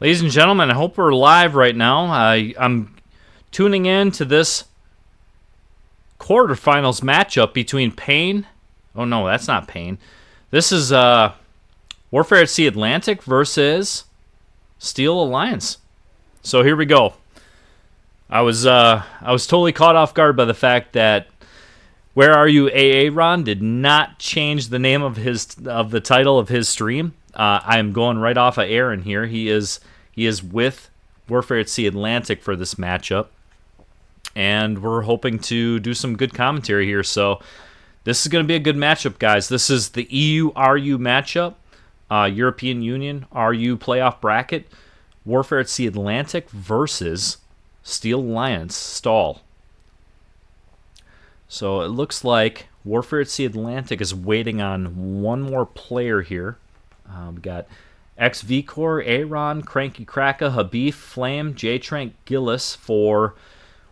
Ladies and gentlemen, I hope we're live right now. I'm tuning in to this quarterfinals matchup between Pain. Oh no, that's not Pain. This is Warfare at Sea Atlantic versus STAL Alliance. So here we go. I was totally caught off guard by the fact that Where Are You Aaron did not change the name of the title of his stream. I am going right off of Aaron here. He is with Warfare at Sea Atlantic for this matchup, and we're hoping to do some good commentary here. So this is going to be a good matchup, guys. This is the EU-RU matchup, European Union RU playoff bracket, Warfare at Sea Atlantic versus STAL Alliance, STAL. So it looks like Warfare at Sea Atlantic is waiting on one more player here. We got XVCore, Aaron, Cranky Kraka, Habib, Flame, J-Trank, Gillis for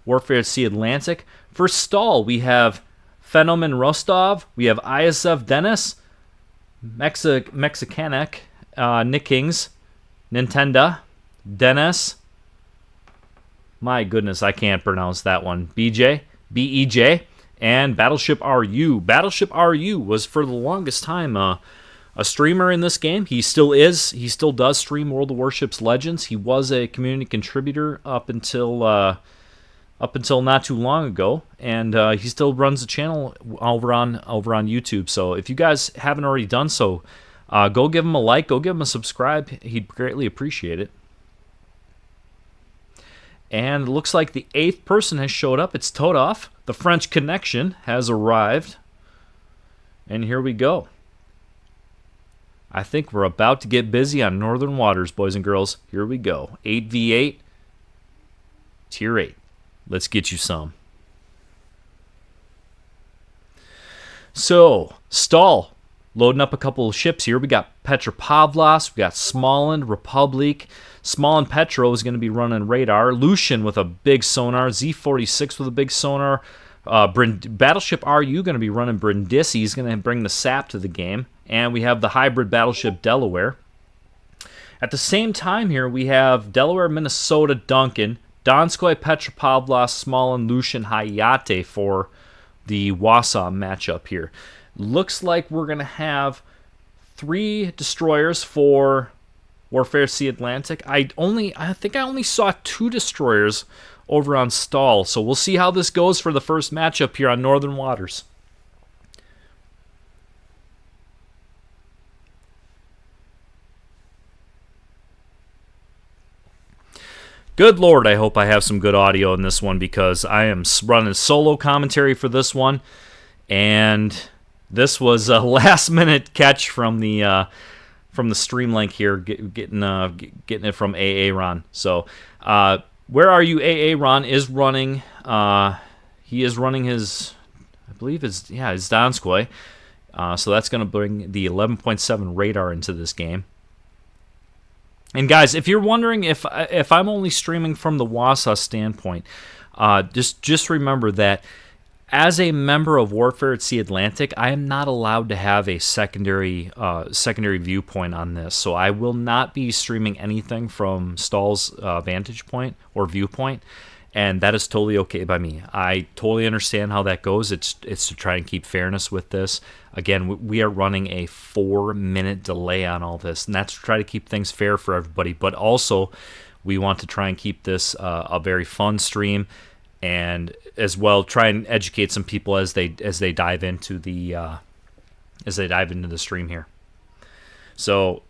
Warfare at Sea Atlantic. For STAL, we have Phenomen Rostov, we have ISF Dennis, Mexicanic, Nick Kings, Nintendo, Dennis. My goodness, I can't pronounce that one. BJ, BEJ, and Battleship RU. Battleship RU was for the longest time a streamer in this game. He still is. He still does stream World of Warships Legends. He was a community contributor up until not too long ago, and he still runs the channel over on YouTube. So if you guys haven't already done so, go give him a like, go give him a subscribe. He'd greatly appreciate it. And it looks like the 8th person has showed up. It's Todov. The French connection has arrived. And here we go. I think we're about to get busy on Northern Waters, boys and girls. Here we go. 8v8. Tier 8. Let's get you some. So, STAL. Loading up a couple of ships here. We got Petropavlos. We got Smolensk, Republic. Smolensk Petro is going to be running radar. Lucian with a big sonar. Z46 with a big sonar. Battleship RU going to be running Brindisi. He's going to bring the SAP to the game. And we have the hybrid battleship Delaware. At the same time here, we have Delaware, Minnesota, Duncan, Donskoy, Petropavlos, Smolensk, Lucian, Hayate for the WASA matchup here. Looks like we're going to have 3 destroyers for Warfare at Sea Atlantic. I think I only saw 2 destroyers over on STAL. So we'll see how this goes for the first matchup here on Northern Waters. Good Lord, I hope I have some good audio in this one, because I am running solo commentary for this one, and this was a last-minute catch from the stream link here, getting it from Aaron. So, Where Are You Aaron is running. He is running his, I believe his Donskoy. So that's going to bring the 11.7 radar into this game. And guys, if you're wondering if I'm only streaming from the WASA standpoint, just remember that as a member of Warfare at Sea Atlantic, I am not allowed to have a secondary viewpoint on this. So I will not be streaming anything from STAL's vantage point or viewpoint, and that is totally okay by me. I totally understand how that goes. It's to try and keep fairness with this. Again, we are running a 4-minute delay on all this, and that's to try to keep things fair for everybody. But also, we want to try and keep this a very fun stream, and as well try and educate some people as they dive into the stream here. So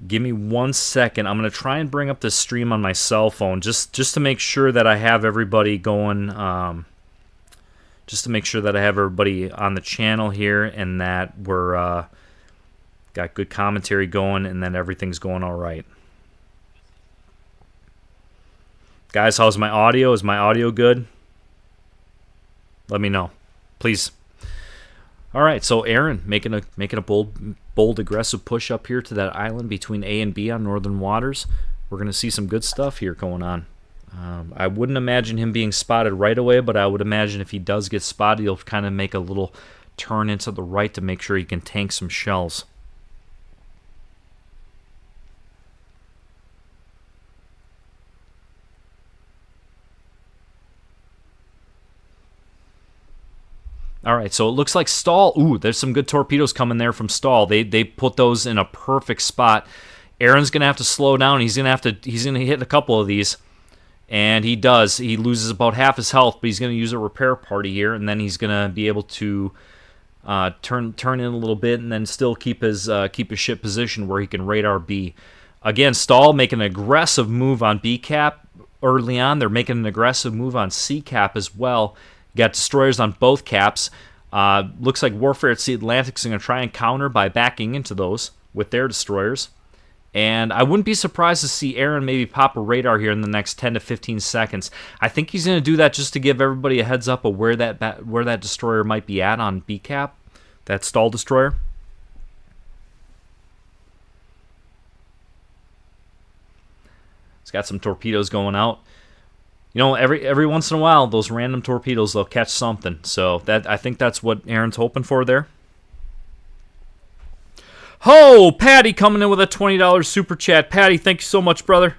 give me 1 second. I'm going to try and bring up this stream on my cell phone just to make sure that I have everybody going. Just to make sure that I have everybody on the channel here, and that we're got good commentary going, and that everything's going all right. Guys, how's my audio? Is my audio good? Let me know, please. All right, so Aaron making a bold, aggressive push up here to that island between A and B on Northern Waters. We're gonna see some good stuff here going on. I wouldn't imagine him being spotted right away, but I would imagine if he does get spotted, he'll kind of make a little turn into the right to make sure he can tank some shells. All right, so it looks like STAL. Ooh, there's some good torpedoes coming there from STAL. They put those in a perfect spot. Aaron's gonna have to slow down. He's gonna hit a couple of these, and he does. He loses about half his health, but he's gonna use a repair party here, and then he's gonna be able to turn in a little bit, and then still keep his ship position where he can radar B. Again, STAL making an aggressive move on B cap early on. They're making an aggressive move on C cap as well. You got destroyers on both caps. Looks like Warfare at Sea Atlantic's going to try and counter by backing into those with their destroyers. And I wouldn't be surprised to see Aaron maybe pop a radar here in the next 10 to 15 seconds. I think he's going to do that just to give everybody a heads up of where that destroyer might be at on B cap, that STAL destroyer. It's got some torpedoes going out. You know, every once in a while, those random torpedoes, they'll catch something. So I think that's what Aaron's hoping for there. Oh, Patty coming in with a $20 super chat. Patty, thank you so much, brother.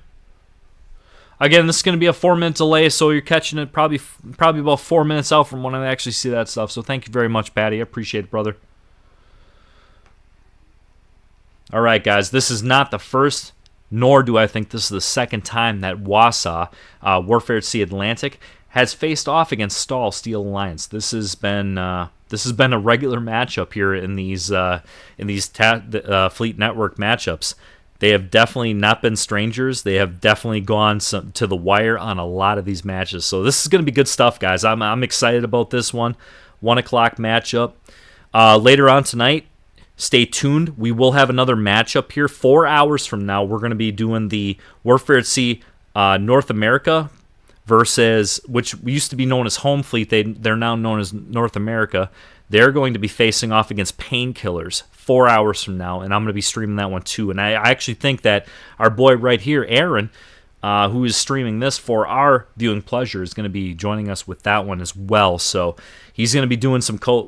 Again, this is going to be a 4-minute delay, so you're catching it probably about 4 minutes out from when I actually see that stuff. So thank you very much, Patty. I appreciate it, brother. All right, guys, this is not the first, nor do I think this is the second time that WASA, Warfare at Sea Atlantic, has faced off against STAL Steel Alliance. This has been a regular matchup here in these Fleet Network matchups. They have definitely not been strangers. They have definitely gone to the wire on a lot of these matches. So this is going to be good stuff, guys. I'm excited about this one. 1 o'clock matchup. Later on tonight, stay tuned. We will have another matchup here. 4 hours from now, we're going to be doing the Warfare at Sea North America versus, which used to be known as Home Fleet. They're now known as North America. They're going to be facing off against Painkillers 4 hours from now, and I'm going to be streaming that one too. And I actually think that our boy right here, Aaron, who is streaming this for our viewing pleasure, is going to be joining us with that one as well. So he's going to be doing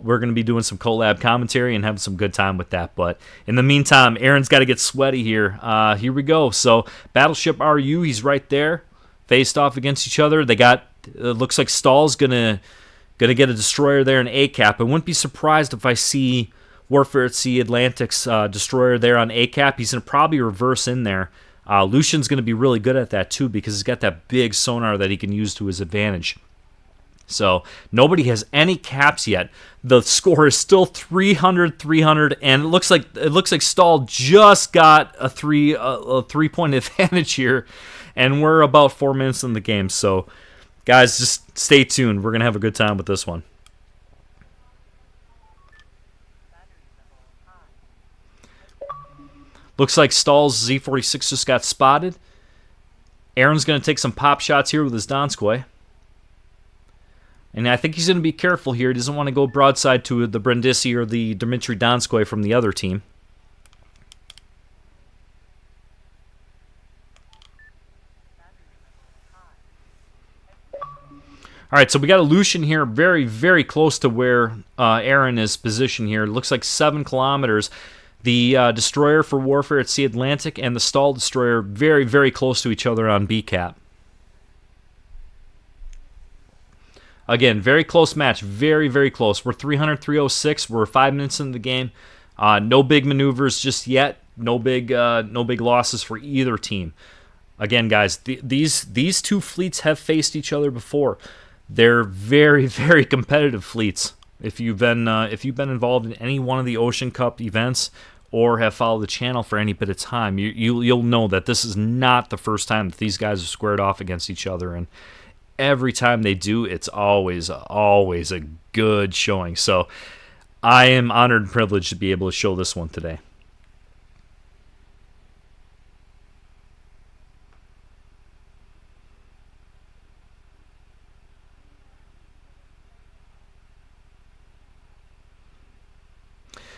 we're going to be doing some collab commentary and having some good time with that. But in the meantime, Aaron's got to get sweaty here. Here we go. So Battleship RU, he's right there, faced off against each other. They got, it looks like STAL's gonna get a destroyer there in A cap. I wouldn't be surprised if I see Warfare at Sea Atlantic's destroyer there on A cap. He's gonna probably reverse in there. Lucian's gonna be really good at that too because he's got that big sonar that he can use to his advantage. So nobody has any caps yet. The score is still 300, and it looks like STAL just got a 3-point advantage here, and we're about 4 minutes in the game. So guys, just stay tuned. We're gonna have a good time with this one. Looks like STAL's Z46 just got spotted. Aaron's gonna take some pop shots here with his Donskoy. And I think he's going to be careful here. He doesn't want to go broadside to the Brindisi or the Dmitry Donskoy from the other team. All right, so we got a Lucian here very, very close to where Aaron is positioned here. It looks like 7 kilometers. The destroyer for Warfare at Sea Atlantic and the STAL destroyer very, very close to each other on B cap. Again, very close match. Very, very close. We're 306. We're 5 minutes into the game. No big maneuvers just yet. No big losses for either team. Again, guys, these two fleets have faced each other before. They're very, very competitive fleets. If you've been involved in any one of the Ocean Cup events or have followed the channel for any bit of time, you'll know that this is not the first time that these guys have squared off against each other. And every time they do, it's always a good showing. So I am honored and privileged to be able to show this one today.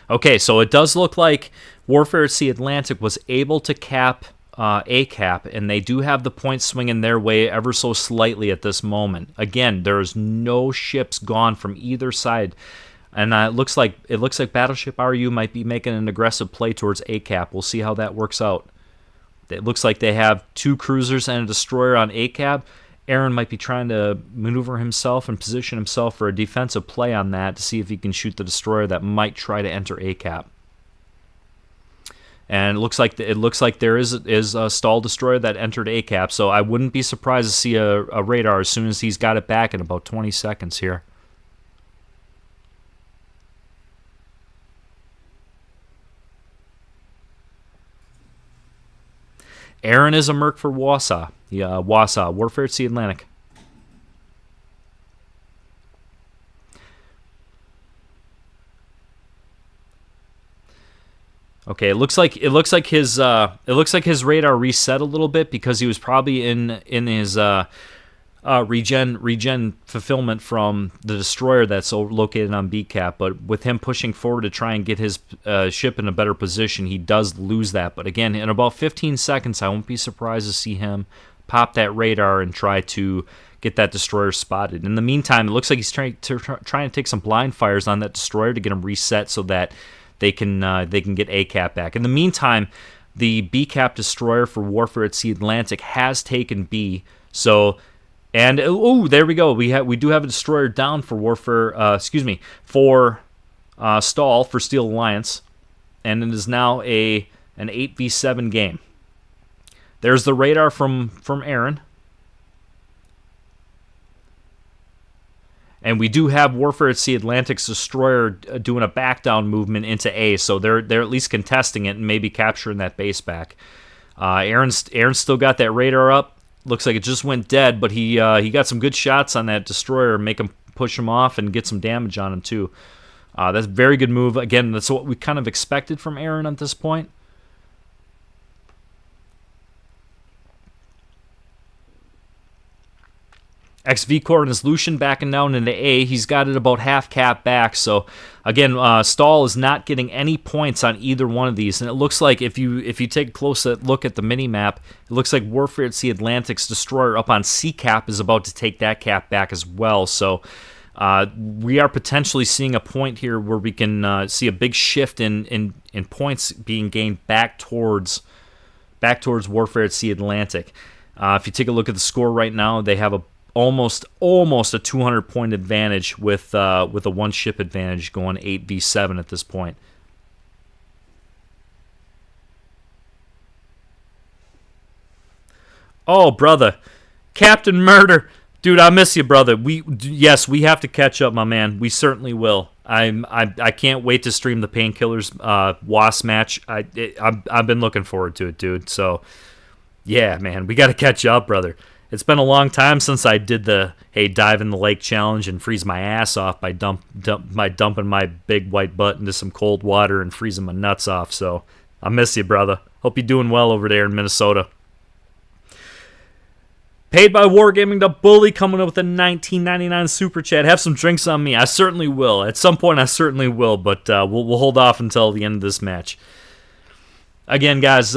Okay, so it does look like Warfare at Sea Atlantic was able to cap A cap, and they do have the points swinging their way ever so slightly at this moment. Again, there's no ships gone from either side, and it looks like Battleship RU might be making an aggressive play towards A cap. We'll see how that works out. It looks like they have 2 cruisers and a destroyer on A cap, Aaron might be trying to maneuver himself and position himself for a defensive play on that to see if he can shoot the destroyer that might try to enter ACAP. And it looks like there is a STAL destroyer that entered ACAP, so I wouldn't be surprised to see a radar as soon as he's got it back in about 20 seconds here. Aaron is a merc for WASA. Yeah, WASA, Warfare at Sea Atlantic. Okay, it looks like his radar reset a little bit because he was probably in his regen fulfillment from the destroyer that's located on BCAP. But with him pushing forward to try and get his ship in a better position, he does lose that. But again, in about 15 seconds, I won't be surprised to see him pop that radar and try to get that destroyer spotted. In the meantime, it looks like he's trying to take some blind fires on that destroyer to get him reset so that they can get ACAP back. In the meantime, the BCAP destroyer for Warfare at Sea Atlantic has taken B. So, and there we go. We do have a destroyer down for Warfare. For STAL for Steel Alliance, and it is now an 8v7 game. There's the radar from Aaron. And we do have Warfare at Sea Atlantic's destroyer doing a back down movement into A, so they're at least contesting it and maybe capturing that base back. Aaron's still got that radar up. Looks like it just went dead, but he got some good shots on that destroyer, make him push him off and get some damage on him too. That's a very good move. Again, that's what we kind of expected from Aaron at this point. XV Core and his Lucian backing down into A. He's got it about half cap back. So again, STAL is not getting any points on either one of these. And it looks like if you take a close look at the mini map, it looks like Warfare at Sea Atlantic's destroyer up on C cap is about to take that cap back as well. So we are potentially seeing a point here where we can see a big shift in points being gained back towards Warfare at Sea Atlantic. If you take a look at the score right now, they have almost a 200-point advantage with a one-ship advantage going 8v7 at this point. Oh, brother. Captain Murder. Dude, I miss you, brother. Yes, we have to catch up, my man. We certainly will. I can't wait to stream the Painkillers WASA match. I've been looking forward to it, dude. So, yeah, man, we got to catch up, brother. It's been a long time since I did the dive in the lake challenge and freeze my ass off by dumping my big white butt into some cold water and freezing my nuts off. So I miss you, brother. Hope you're doing well over there in Minnesota. Paid by Wargaming the Bully coming up with a $19.99 super chat. Have some drinks on me. I certainly will. At some point, I certainly will, but we'll hold off until the end of this match. Again, guys.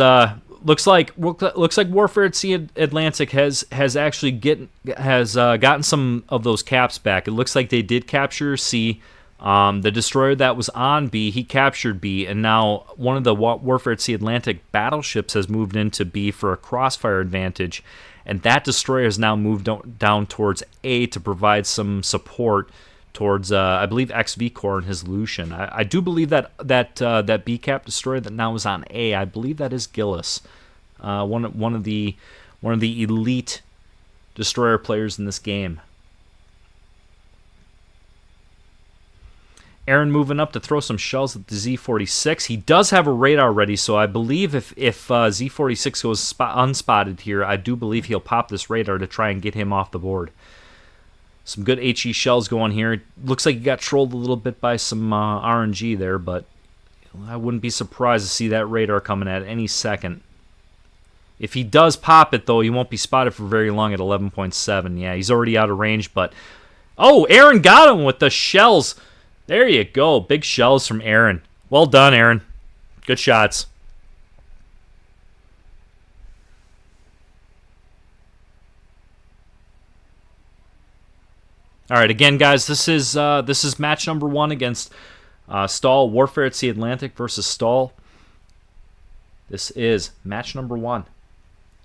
Looks like Warfare at Sea Atlantic has actually gotten some of those caps back. It looks like they did capture C. The destroyer that was on B, he captured B, and now one of the Warfare at Sea Atlantic battleships has moved into B for a crossfire advantage, and that destroyer has now moved down towards A to provide some support towards, I believe, XV Core and his Lucian. I do believe that BCAP destroyer that now is on A, I believe that is Gillis, one of the elite destroyer players in this game. Aaron moving up to throw some shells at the Z46. He does have a radar ready, so I believe if Z46 goes unspotted here, I do believe he'll pop this radar to try and get him off the board. Some good HE shells going here. Looks like he got trolled a little bit by some RNG there, but I wouldn't be surprised to see that radar coming at any second. If he does pop it, though, he won't be spotted for very long at 11.7. Yeah, he's already out of range, but... Oh, Aaron got him with the shells. There you go. Big shells from Aaron. Well done, Aaron. Good shots. All right, again, guys, this is match number 1 against STAL, Warfare at Sea Atlantic versus STAL. This is match number 1.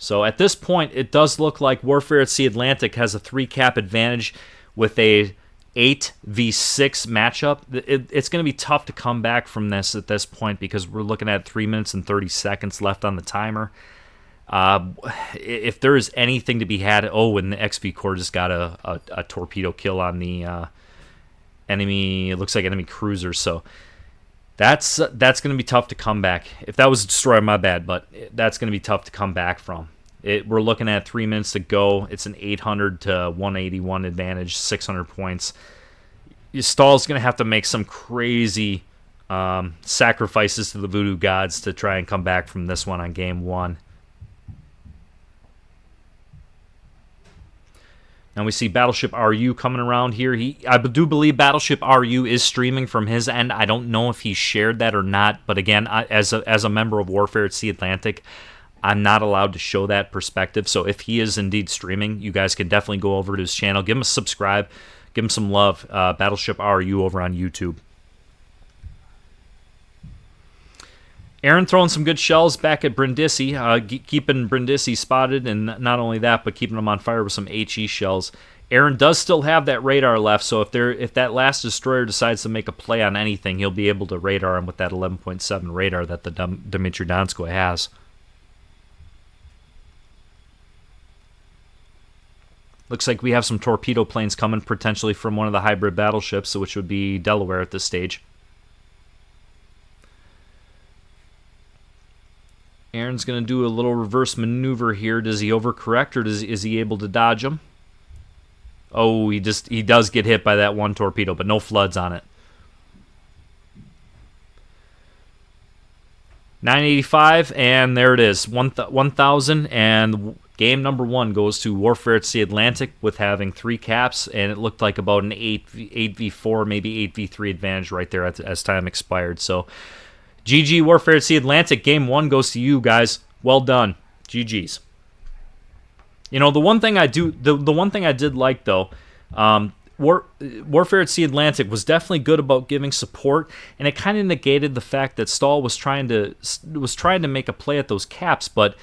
So at this point, it does look like Warfare at Sea Atlantic has a 3-cap advantage with a 8v6 matchup. It's going to be tough to come back from this at this point because we're looking at 3 minutes and 30 seconds left on the timer. If there is anything to be had, and the XV Corps just got a torpedo kill on the enemy. It looks like enemy cruiser. So that's going to be tough to come back. If that was a destroyer, my bad, but that's going to be tough to come back from. We're looking at 3 minutes to go. It's an 800 to 181 advantage, 600 points. STAL's going to have to make some crazy sacrifices to the voodoo gods to try and come back from this one on game 1. Now we see Battleship RU coming around here. I do believe Battleship RU is streaming from his end. I don't know if he shared that or not, but again, as a member of Warfare at Sea Atlantic, I'm not allowed to show that perspective. So if he is indeed streaming, you guys can definitely go over to his channel, give him a subscribe, give him some love. Battleship RU over on YouTube. Aaron throwing some good shells back at Brindisi, keeping Brindisi spotted, and not only that, but keeping them on fire with some HE shells. Aaron does still have that radar left, so if that last destroyer decides to make a play on anything, he'll be able to radar him with that 11.7 radar that the Dmitry Donskoy has. Looks like we have some torpedo planes coming, potentially from one of the hybrid battleships, which would be Delaware at this stage. Aaron's going to do a little reverse maneuver here. Does he overcorrect, or is he able to dodge him? Oh, he does get hit by that one torpedo, but no floods on it. 985, and there it is, 1,000, and game number 1 goes to Warfare at Sea Atlantic with having 3 caps, and it looked like about an 8v4, maybe 8v3 advantage right there as time expired. So GG Warfare at Sea Atlantic. Game 1 goes to you guys. Well done. GG's. You know, the one thing I did like though, Warfare at Sea Atlantic was definitely good about giving support, and it kind of negated the fact that STAL was trying to make a play at those caps, but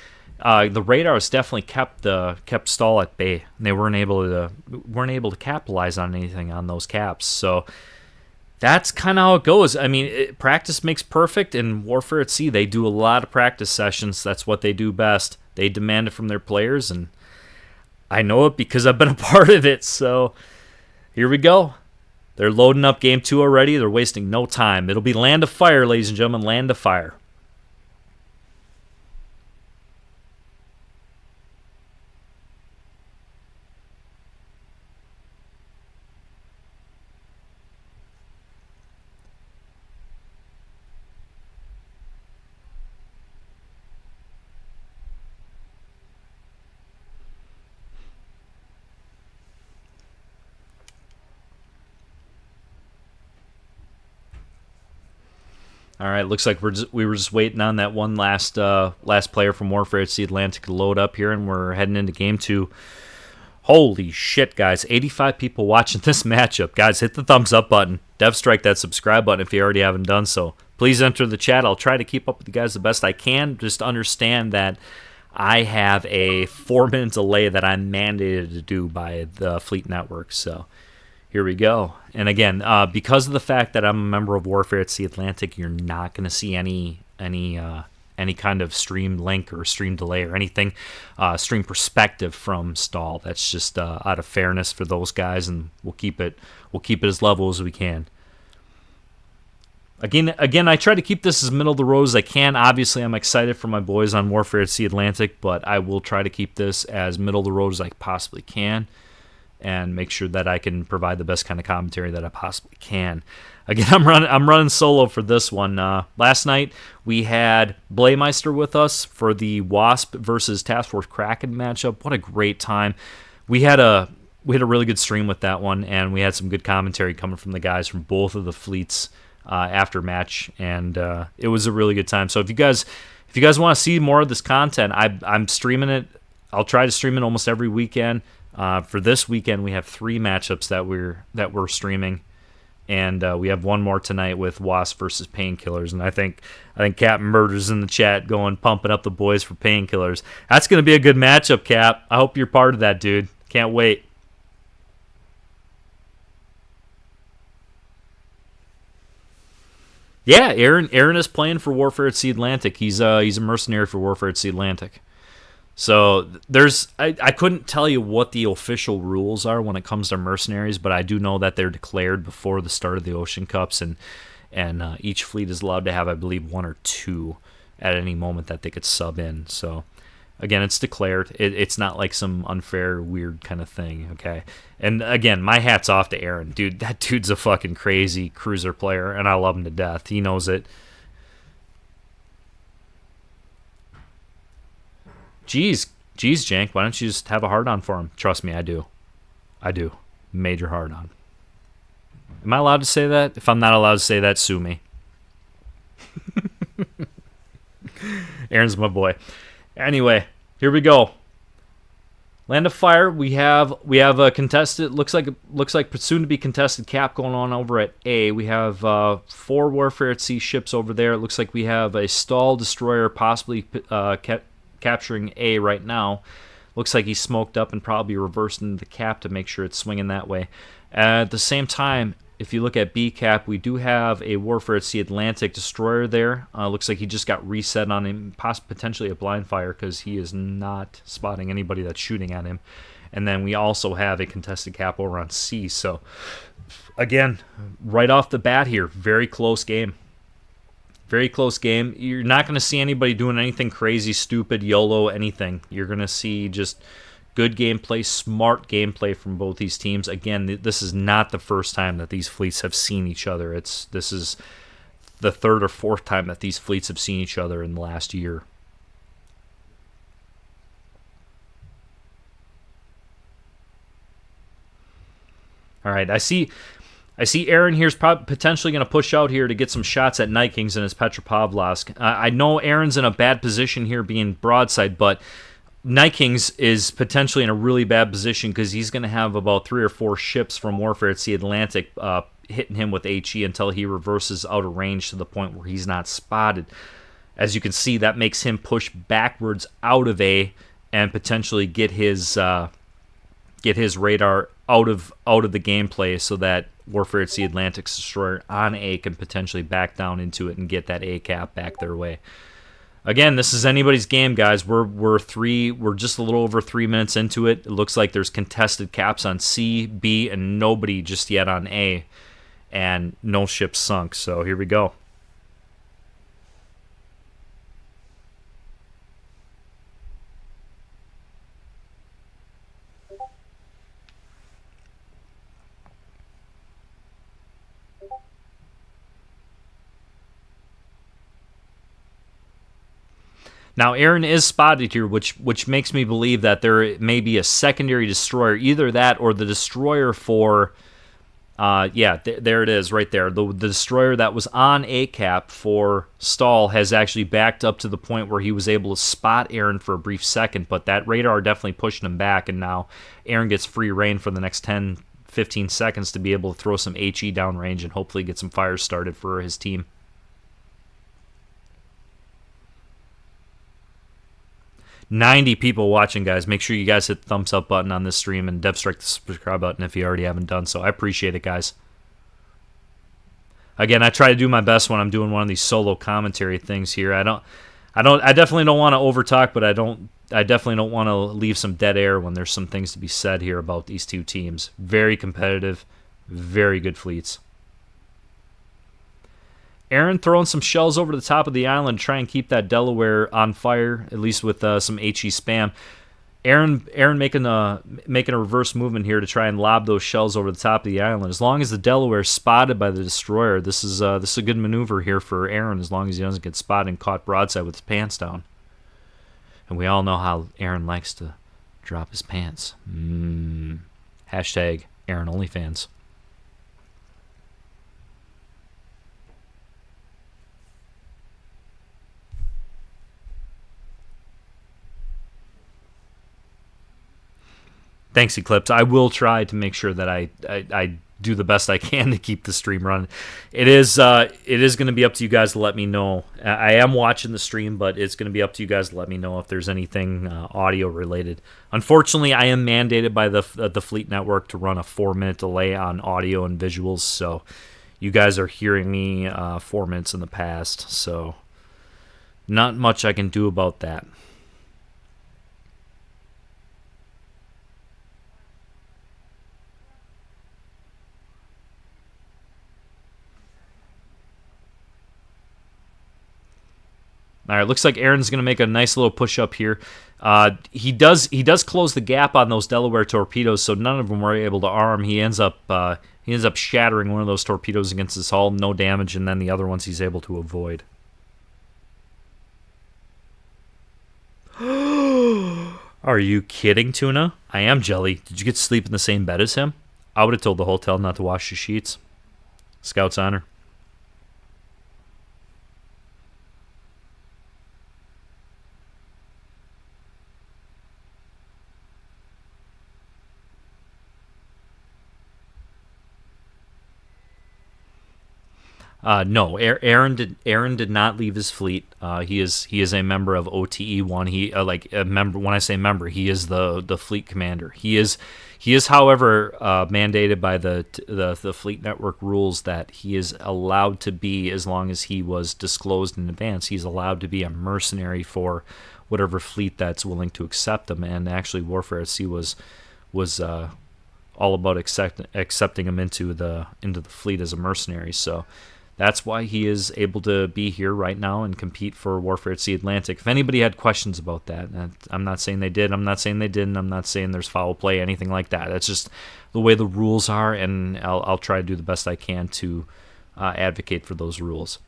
the radars definitely kept STAL at bay, and they weren't able to capitalize on anything on those caps. So that's kind of how it goes. I mean, practice makes perfect, and Warfare at Sea, they do a lot of practice sessions. That's what they do best. They demand it from their players, and I know it because I've been a part of it. So here we go. They're loading up game 2 already. They're wasting no time. It'll be land of fire, ladies and gentlemen, land of fire. All right, looks like we were just waiting on that one last player from Warfare at Sea Atlantic to load up here, and we're heading into game 2. Holy shit, guys. 85 people watching this matchup. Guys, hit the thumbs up button. Dev strike that subscribe button if you already haven't done so. Please enter the chat. I'll try to keep up with you guys the best I can. Just understand that I have a 4-minute delay that I'm mandated to do by the Fleet Network, so here we go. And again, because of the fact that I'm a member of Warfare at Sea Atlantic, you're not going to see any kind of stream link or stream delay or anything, stream perspective from STAL. That's just out of fairness for those guys, and we'll keep it as level as we can. Again, I try to keep this as middle of the road as I can. Obviously, I'm excited for my boys on Warfare at Sea Atlantic, but I will try to keep this as middle of the road as I possibly can, and make sure that I can provide the best kind of commentary that I possibly can. Again, I'm running solo for this one. Last night we had Blaymeister with us for the Wasp versus Task Force Kraken matchup. What a great time! We had a really good stream with that one, and we had some good commentary coming from the guys from both of the fleets after match, and it was a really good time. So if you guys want to see more of this content, I'm streaming it. I'll try to stream it almost every weekend. For this weekend, we have 3 matchups that we're streaming, and we have one more tonight with WASA versus Painkillers. And I think Cap Murder's in the chat pumping up the boys for Painkillers. That's going to be a good matchup, Cap. I hope you're part of that, dude. Can't wait. Yeah, Aaron is playing for Warfare at Sea Atlantic. He's a mercenary for Warfare at Sea Atlantic. So I couldn't tell you what the official rules are when it comes to mercenaries, but I do know that they're declared before the start of the Ocean Cups, and each fleet is allowed to have, I believe, 1 or 2 at any moment that they could sub in. So again, it's declared. It's not like some unfair, weird kind of thing, okay? And again, my hat's off to Aaron. Dude, that dude's a fucking crazy cruiser player, and I love him to death. He knows it. Jeez, Jank, why don't you just have a hard-on for him? Trust me, I do. Major hard-on. Am I allowed to say that? If I'm not allowed to say that, sue me. Aaron's my boy. Anyway, here we go. Land of Fire. We have a contested. Looks like soon to be contested cap going on over at A. We have 4 Warfare at Sea ships over there. It looks like we have a STAL destroyer possibly capturing A right now. Looks like he's smoked up and probably reversed into the cap to make sure it's swinging that way. At the same time, if you look at B cap, we do have a Warfare at Sea Atlantic destroyer there. Looks like he just got reset on him, potentially a blind fire because he is not spotting anybody that's shooting at him. And then we also have a contested cap over on C. So again, right off the bat here, very close game. Very close game. You're not going to see anybody doing anything crazy, stupid, YOLO, anything. You're going to see just good gameplay, smart gameplay from both these teams. Again, this is not the first time that these fleets have seen each other. This is the 3rd or 4th time that these fleets have seen each other in the last year. All right, I see Aaron here's potentially going to push out here to get some shots at Night Kings in his Petropavlovsk. I know Aaron's in a bad position here being broadside, but Night Kings is potentially in a really bad position because he's going to have about 3 or 4 ships from Warfare at Sea Atlantic hitting him with HE until he reverses out of range to the point where he's not spotted. As you can see, that makes him push backwards out of A and potentially get his radar out of the gameplay so that Warfare at Sea Atlantic's destroyer on A can potentially back down into it and get that A cap back their way. Again, this is anybody's game, guys. We're just a little over 3 minutes into it. It looks like there's contested caps on C, B, and nobody just yet on A, and no ships sunk. So here we go. Now, Aaron is spotted here, which makes me believe that there may be a secondary destroyer, either that or the destroyer for, there it is right there. The destroyer that was on A cap for STAL has actually backed up to the point where he was able to spot Aaron for a brief second, but that radar definitely pushed him back, and now Aaron gets free reign for the next 10, 15 seconds to be able to throw some HE downrange and hopefully get some fires started for his team. 90 people watching, guys. Make sure you guys hit the thumbs up button on this stream and strike the subscribe button if you already haven't done so. I appreciate it, guys. Again, I try to do my best when I'm doing one of these solo commentary things here. I definitely don't want to overtalk, but I definitely don't want to leave some dead air when there's some things to be said here about these two teams. Very competitive, very good fleets. Aaron throwing some shells over the top of the island to try and keep that Delaware on fire, at least with some HE spam. Aaron making a reverse movement here to try and lob those shells over the top of the island. As long as the Delaware is spotted by the destroyer, this is a good maneuver here for Aaron. As long as he doesn't get spotted and caught broadside with his pants down. And we all know how Aaron likes to drop his pants. Hashtag Aaron OnlyFans. Thanks, Eclipse. I will try to make sure that I do the best I can to keep the stream running. It is going to be up to you guys to let me know. I am watching the stream, but it's going to be up to you guys to let me know if there's anything audio related. Unfortunately, I am mandated by the Fleet Network to run a 4-minute delay on audio and visuals, so you guys are hearing me 4 minutes in the past, so not much I can do about that. All right, looks like Aaron's going to make a nice little push-up here. He does close the gap on those Delaware torpedoes, so none of them were able to arm. He ends up shattering one of those torpedoes against his hull, no damage, and then the other ones he's able to avoid. Are you kidding, Tuna? I am, Jelly. Did you get to sleep in the same bed as him? I would have told the hotel not to wash the sheets. Scout's honor. No, Aaron did not leave his fleet. He is a member of OTE-1. He like a member. When I say member, he is the fleet commander. He is, however, mandated by the Fleet Network rules that he is allowed to be, as long as he was disclosed in advance, he's allowed to be a mercenary for whatever fleet that's willing to accept him. And actually, Warfare at Sea was all about accepting him into the fleet as a mercenary. So that's why he is able to be here right now and compete for Warfare at Sea Atlantic. If anybody had questions about that, I'm not saying they did, I'm not saying they didn't, I'm not saying there's foul play, anything like that. That's just the way the rules are, and I'll try to do the best I can to advocate for those rules.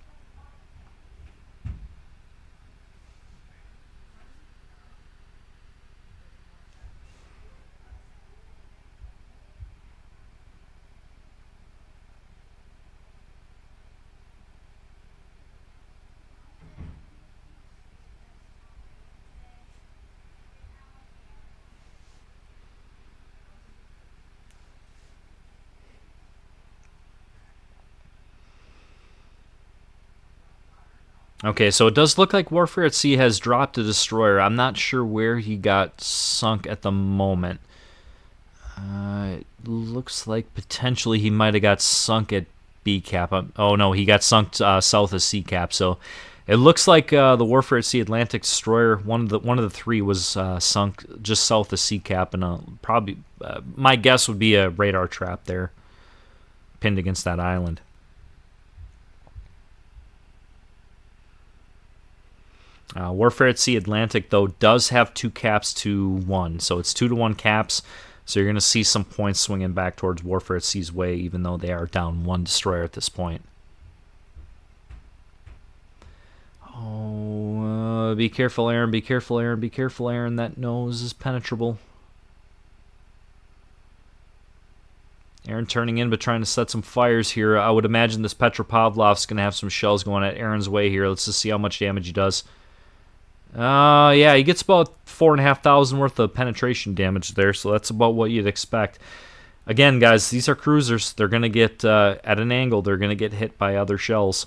Okay, so it does look like Warfare at Sea has dropped a destroyer. I'm not sure where he got sunk at the moment. It looks like potentially he might have got sunk at B cap. Oh no, he got sunk south of C cap. So it looks like the Warfare at Sea Atlantic destroyer, one of the three, was sunk just south of C cap, and probably my guess would be a radar trap there, pinned against that island. Warfare at Sea Atlantic, though, does have 2 caps to 1, so it's 2-to-1 caps. So you're going to see some points swinging back towards Warfare at Sea's way, even though they are down 1 destroyer at this point. Oh, be careful, Aaron. Be careful, Aaron. Be careful, Aaron. That nose is penetrable. Aaron turning in, but trying to set some fires here. I would imagine this Petropavlov's going to have some shells going at Aaron's way here. Let's just see how much damage he does. Yeah, he gets about 4,500 worth of penetration damage there, so that's about what you'd expect. Again, guys, these are cruisers. They're going to get, at an angle, they're going to get hit by other shells.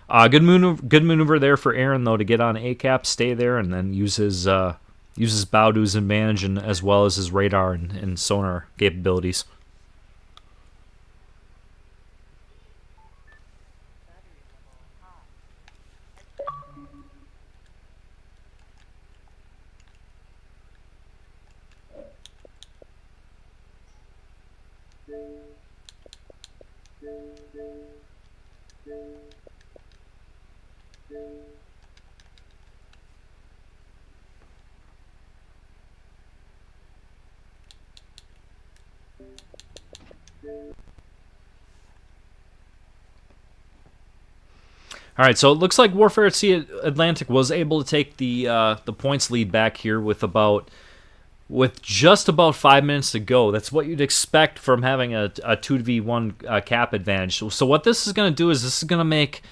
Good maneuver there for Aaron, though, to get on A-cap, stay there, and then use his bow to his advantage, and as well as his radar and sonar capabilities. All right, so it looks like Warfare at Sea Atlantic was able to take the points lead back here with just about 5 minutes to go. That's what you'd expect from having a 2v1 cap advantage. So what this is going to do is this is going to make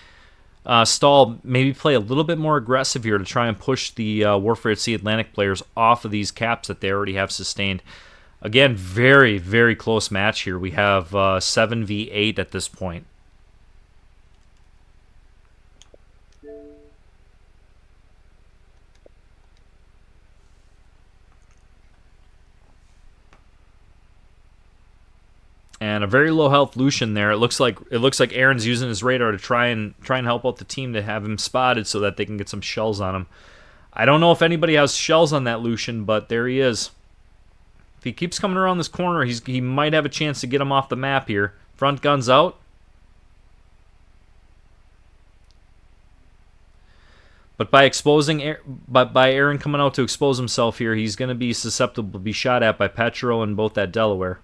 STAL maybe play a little bit more aggressive here to try and push the Warfare at Sea Atlantic players off of these caps that they already have sustained. Again, very, very close match here. We have 7v8 at this point. And a very low health Lucian there. It looks like Aaron's using his radar to try and help out the team to have him spotted so that they can get some shells on him. I don't know if anybody has shells on that Lucian, but there he is. If he keeps coming around this corner, he might have a chance to get him off the map here. Front guns out. But by Aaron coming out to expose himself here, he's going to be susceptible to be shot at by Petro and both that Delaware.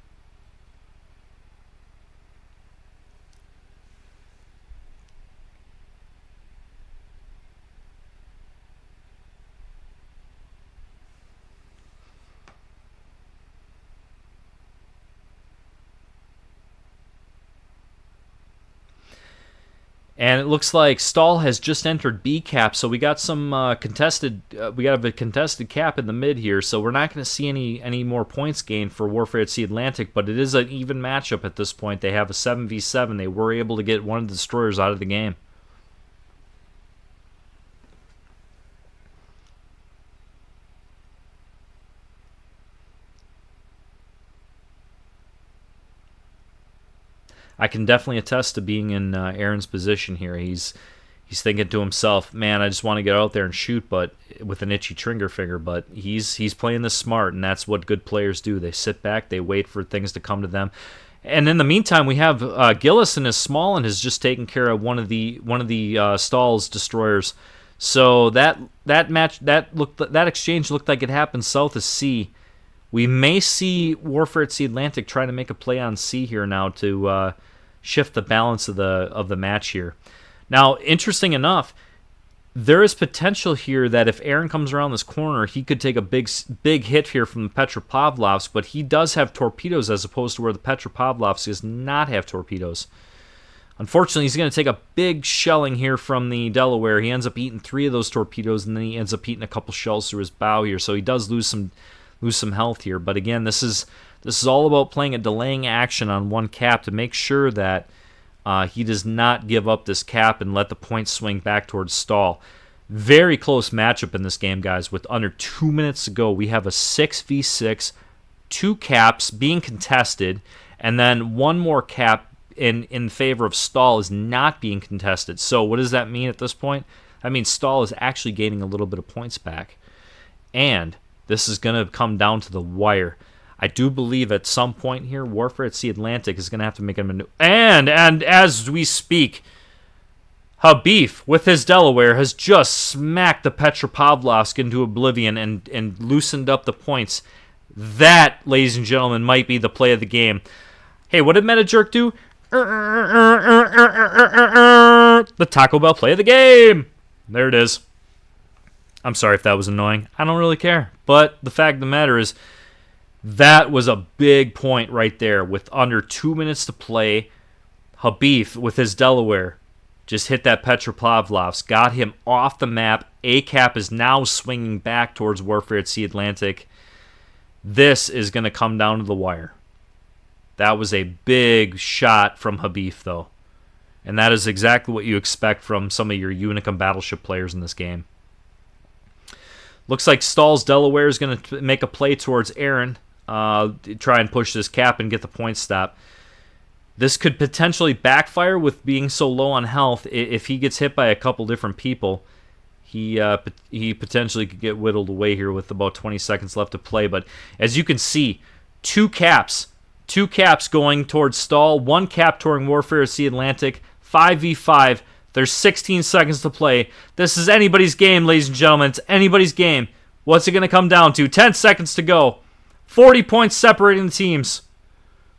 And it looks like STAL has just entered B cap, so we got some contested. We got a contested cap in the mid here, so we're not going to see any more points gained for Warfare at Sea Atlantic. But it is an even matchup at this point. They have a 7v7. They were able to get one of the destroyers out of the game. I can definitely attest to being in Aaron's position here. He's thinking to himself, "Man, I just want to get out there and shoot, but with an itchy trigger finger." But he's playing this smart, and that's what good players do. They sit back, they wait for things to come to them. And in the meantime, we have Gillis and his small and has just taken care of one of the STAL's destroyers. So that exchange looked like it happened south of C. We may see Warfare at Sea Atlantic trying to make a play on C here now to shift the balance of the match here. Now, interesting enough, there is potential here that if Aaron comes around this corner, he could take a big hit here from the Petropavlovsk, but he does have torpedoes as opposed to where the Petropavlovsk does not have torpedoes. Unfortunately, he's going to take a big shelling here from the Delaware. He ends up eating 3 of those torpedoes, and then he ends up eating a couple shells through his bow here, so he does lose some health here. But again, this is all about playing a delaying action on one cap to make sure that he does not give up this cap and let the points swing back towards STAL. Very close matchup in this game, guys. With under 2 minutes to go, we have a 6v6, 2 caps being contested, and then one more cap in favor of STAL is not being contested. So what does that mean at this point? That means STAL is actually gaining a little bit of points back. And this is going to come down to the wire. I do believe at some point here, Warfare at Sea Atlantic is going to have to make a maneuver. And as we speak, Habif, with his Delaware, has just smacked the Petropavlovsk into oblivion and loosened up the points. That, ladies and gentlemen, might be the play of the game. Hey, what did MetaJerk do? The Taco Bell play of the game. There it is. I'm sorry if that was annoying. I don't really care. But the fact of the matter is, that was a big point right there. With under 2 minutes to play, Habif, with his Delaware, just hit that Petropavlovsk, got him off the map. A-cap is now swinging back towards Warfare at Sea Atlantic. This is going to come down to the wire. That was a big shot from Habif, though. And that is exactly what you expect from some of your Unicum Battleship players in this game. Looks like STAL's Delaware is going to make a play towards Aaron. Try and push this cap and get the point stop. This could potentially backfire with being so low on health. If he gets hit by a couple different people, he potentially could get whittled away here with about 20 seconds left to play. But as you can see, 2 caps going towards STAL, 1 cap toward Warfare at Sea Atlantic, 5v5. There's 16 seconds to play. This is anybody's game, ladies and gentlemen. It's anybody's game. What's it going to come down to? 10 seconds to go. 40 points separating the teams.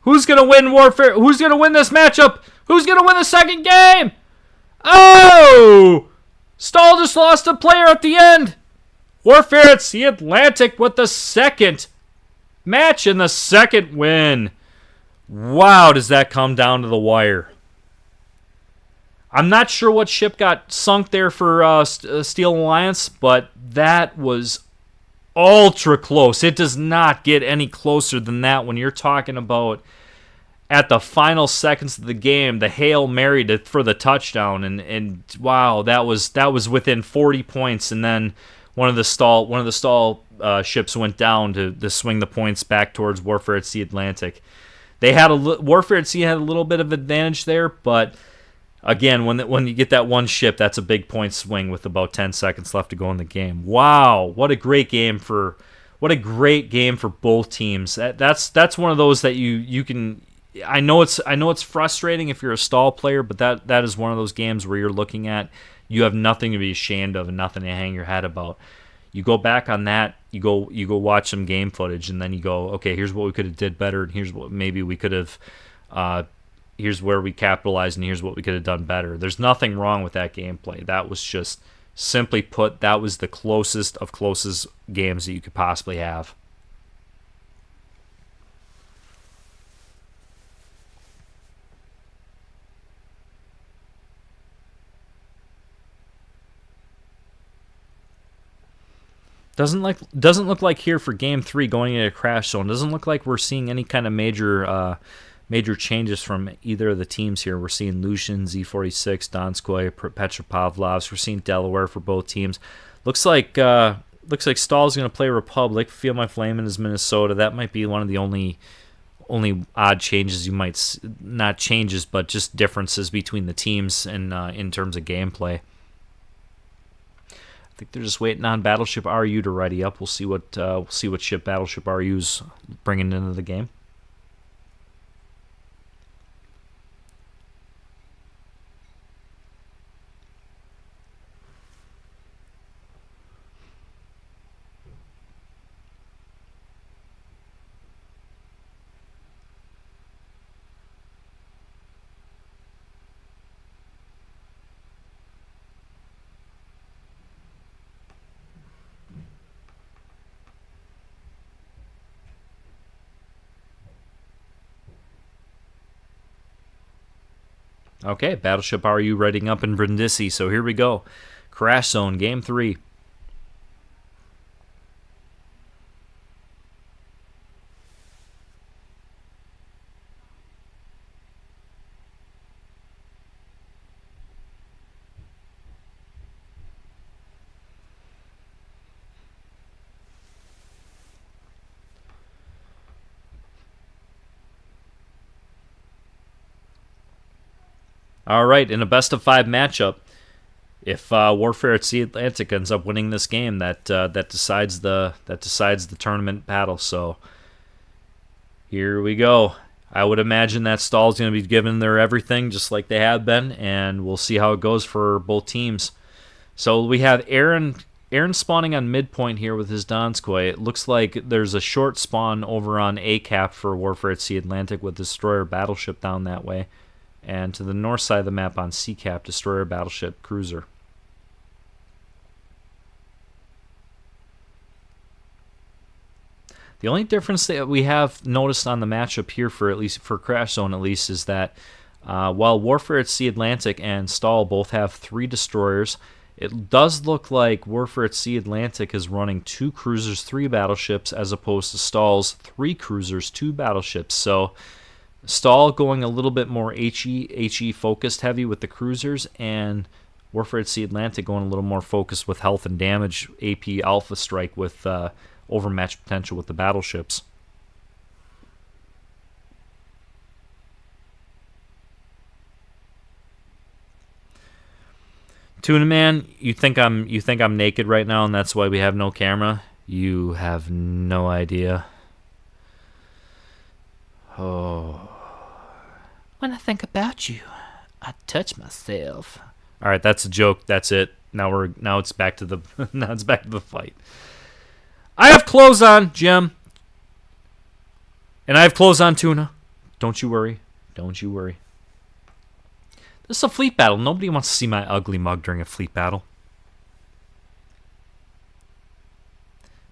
Who's going to win Warfare? Who's going to win this matchup? Who's going to win the second game? Oh! STAL just lost a player at the end. Warfare at Sea Atlantic with the second match and the second win. Wow, does that come down to the wire. I'm not sure what ship got sunk there for Steel Alliance, but that was ultra close. It does not get any closer than that when you're talking about at the final seconds of the game, the Hail Mary for the touchdown, and wow, that was within 40 points, and then one of the stall ships went down to swing the points back towards Warfare at Sea Atlantic. Warfare at Sea had a little bit of advantage there, but again, when you get that one ship, that's a big point swing with about 10 seconds left to go in the game. Wow, what a great game for both teams. That's one of those that you can. I know it's frustrating if you're a stall player, but that is one of those games where you're looking at, you have nothing to be ashamed of and nothing to hang your head about. You go back on that, you go watch some game footage, and then you go, okay, here's what we could have did better, and here's what maybe we could have, here's where we capitalized, and here's what we could have done better. There's nothing wrong with that gameplay. That was just, simply put, that was the closest of closest games that you could possibly have. Doesn't look like here for Game 3 going into Crash Zone. Doesn't look like we're seeing any kind of major changes from either of the teams here. We're seeing Lucian, Z46, Donskoy, Petropavlovsk. We're seeing Delaware for both teams. Looks like Stahl's going to play Republic. Feel My Flame is Minnesota. That might be one of the only odd changes you might, not changes, but just differences between the teams and in terms of gameplay. I think they're just waiting on Battleship RU to ready up. We'll see what ship Battleship RU's bringing into the game. Okay, Battleship RU readying up in Brindisi, so here we go. Crash Zone, Game 3. All right, in a best-of-5 matchup, if Warfare at Sea Atlantic ends up winning this game, that decides the tournament battle. So here we go. I would imagine that Stahl's going to be giving their everything, just like they have been, and we'll see how it goes for both teams. So we have Aaron spawning on midpoint here with his Donskoy. It looks like there's a short spawn over on ACAP for Warfare at Sea Atlantic with Destroyer Battleship down that way. And to the north side of the map on CCAP, Destroyer Battleship Cruiser. The only difference that we have noticed on the matchup here, for Crash Zone at least, is that while Warfare at Sea Atlantic and STAL both have 3 destroyers, it does look like Warfare at Sea Atlantic is running 2 cruisers, 3 battleships, as opposed to STAL's 3 cruisers, 2 battleships. So STAL going a little bit more HE focused heavy with the cruisers, and Warfare at Sea Atlantic going a little more focused with health and damage, AP Alpha Strike with overmatch potential with the battleships. Tuna Man, you think I'm naked right now, and that's why we have no camera? You have no idea. Oh. When I think about you, I touch myself. All right, that's a joke. That's it. Now it's back to the fight. I have clothes on, Jim. And I have clothes on, Tuna. Don't you worry. Don't you worry. This is a fleet battle. Nobody wants to see my ugly mug during a fleet battle.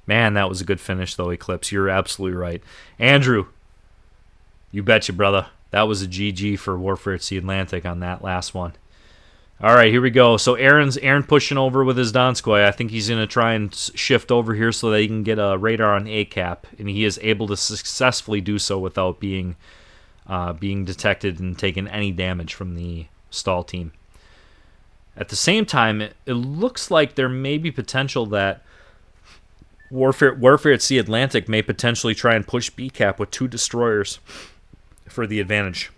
Man, that was a good finish, though, Eclipse. You're absolutely right. Andrew, you betcha, brother. That was a GG for Warfare at Sea Atlantic on that last one. All right, here we go. So Aaron pushing over with his Donskoy. I think he's going to try and shift over here so that he can get a radar on ACAP, and he is able to successfully do so without being detected and taking any damage from the STAL team. At the same time, it looks like there may be potential that Warfare at Sea Atlantic may potentially try and push BCAP with 2 destroyers for the advantage.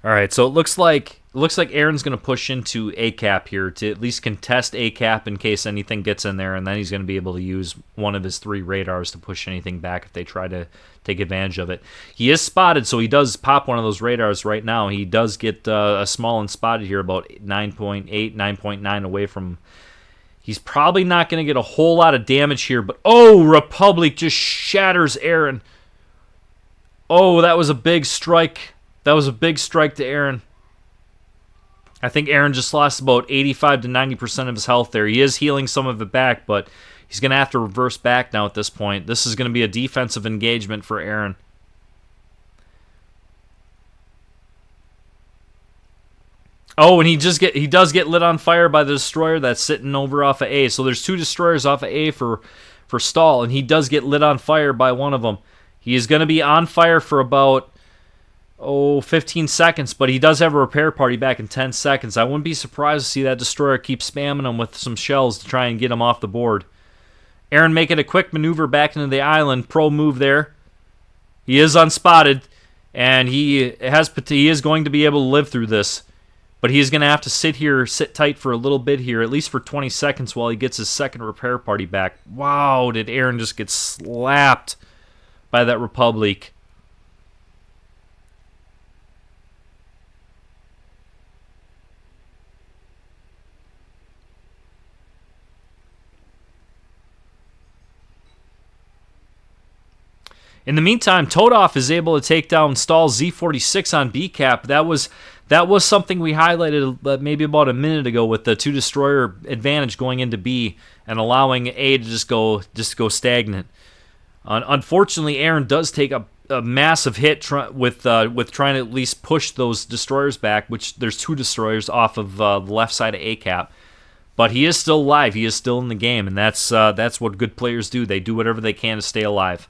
All right, so it looks like Aaron's going to push into ACAP here to at least contest ACAP in case anything gets in there, and then he's going to be able to use one of his 3 radars to push anything back if they try to take advantage of it. He is spotted, so he does pop one of those radars right now. He does get a small and spotted here, about 9.8, 9.9 away from. He's probably not going to get a whole lot of damage here, but oh, Republic just shatters Aaron. Oh, that was a big strike. That was a big strike to Aaron. I think Aaron just lost about 85 to 90% of his health there. He is healing some of it back, but he's going to have to reverse back now at this point. This is going to be a defensive engagement for Aaron. Oh, and he does get lit on fire by the destroyer that's sitting over off of A. So there's 2 destroyers off of A for STAL, and he does get lit on fire by one of them. He is going to be on fire for about 15 seconds, but he does have a repair party back in 10 seconds. I wouldn't be surprised to see that destroyer keep spamming him with some shells to try and get him off the board. Aaron making a quick maneuver back into the island. Pro move there. He is unspotted, and he is going to be able to live through this. But he's going to have to sit tight for a little bit here, at least for 20 seconds while he gets his second repair party back. Wow, did Aaron just get slapped by that Republic. In the meantime, Todoff is able to take down STAL's Z46 on BCAP. That was something we highlighted maybe about a minute ago with the 2 destroyer advantage going into B and allowing A to just go stagnant. Unfortunately, Aaron does take a massive hit with trying to at least push those destroyers back, which there's 2 destroyers off of the left side of ACAP. But he is still alive. He is still in the game, and that's what good players do. They do whatever they can to stay alive.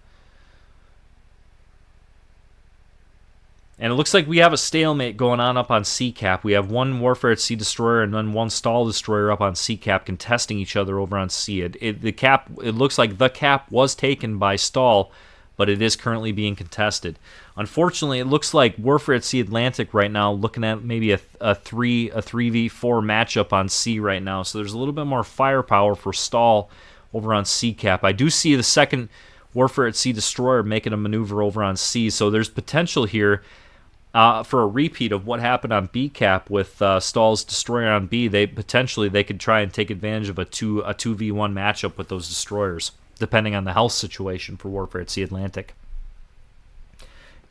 And it looks like we have a stalemate going on up on CCAP. We have 1 Warfare at Sea destroyer and then 1 STAL destroyer up on CCAP contesting each other over on C. It looks like the cap was taken by STAL, but it is currently being contested. Unfortunately, it looks like Warfare at Sea Atlantic right now looking at maybe a 3v4 matchup on C right now. So there's a little bit more firepower for STAL over on CCAP. I do see the second Warfare at Sea destroyer making a maneuver over on C, so there's potential here for a repeat of what happened on BCAP with STAL's destroyer on B. They could try and take advantage of a 2v1 matchup with those destroyers, depending on the health situation for Warfare at Sea Atlantic.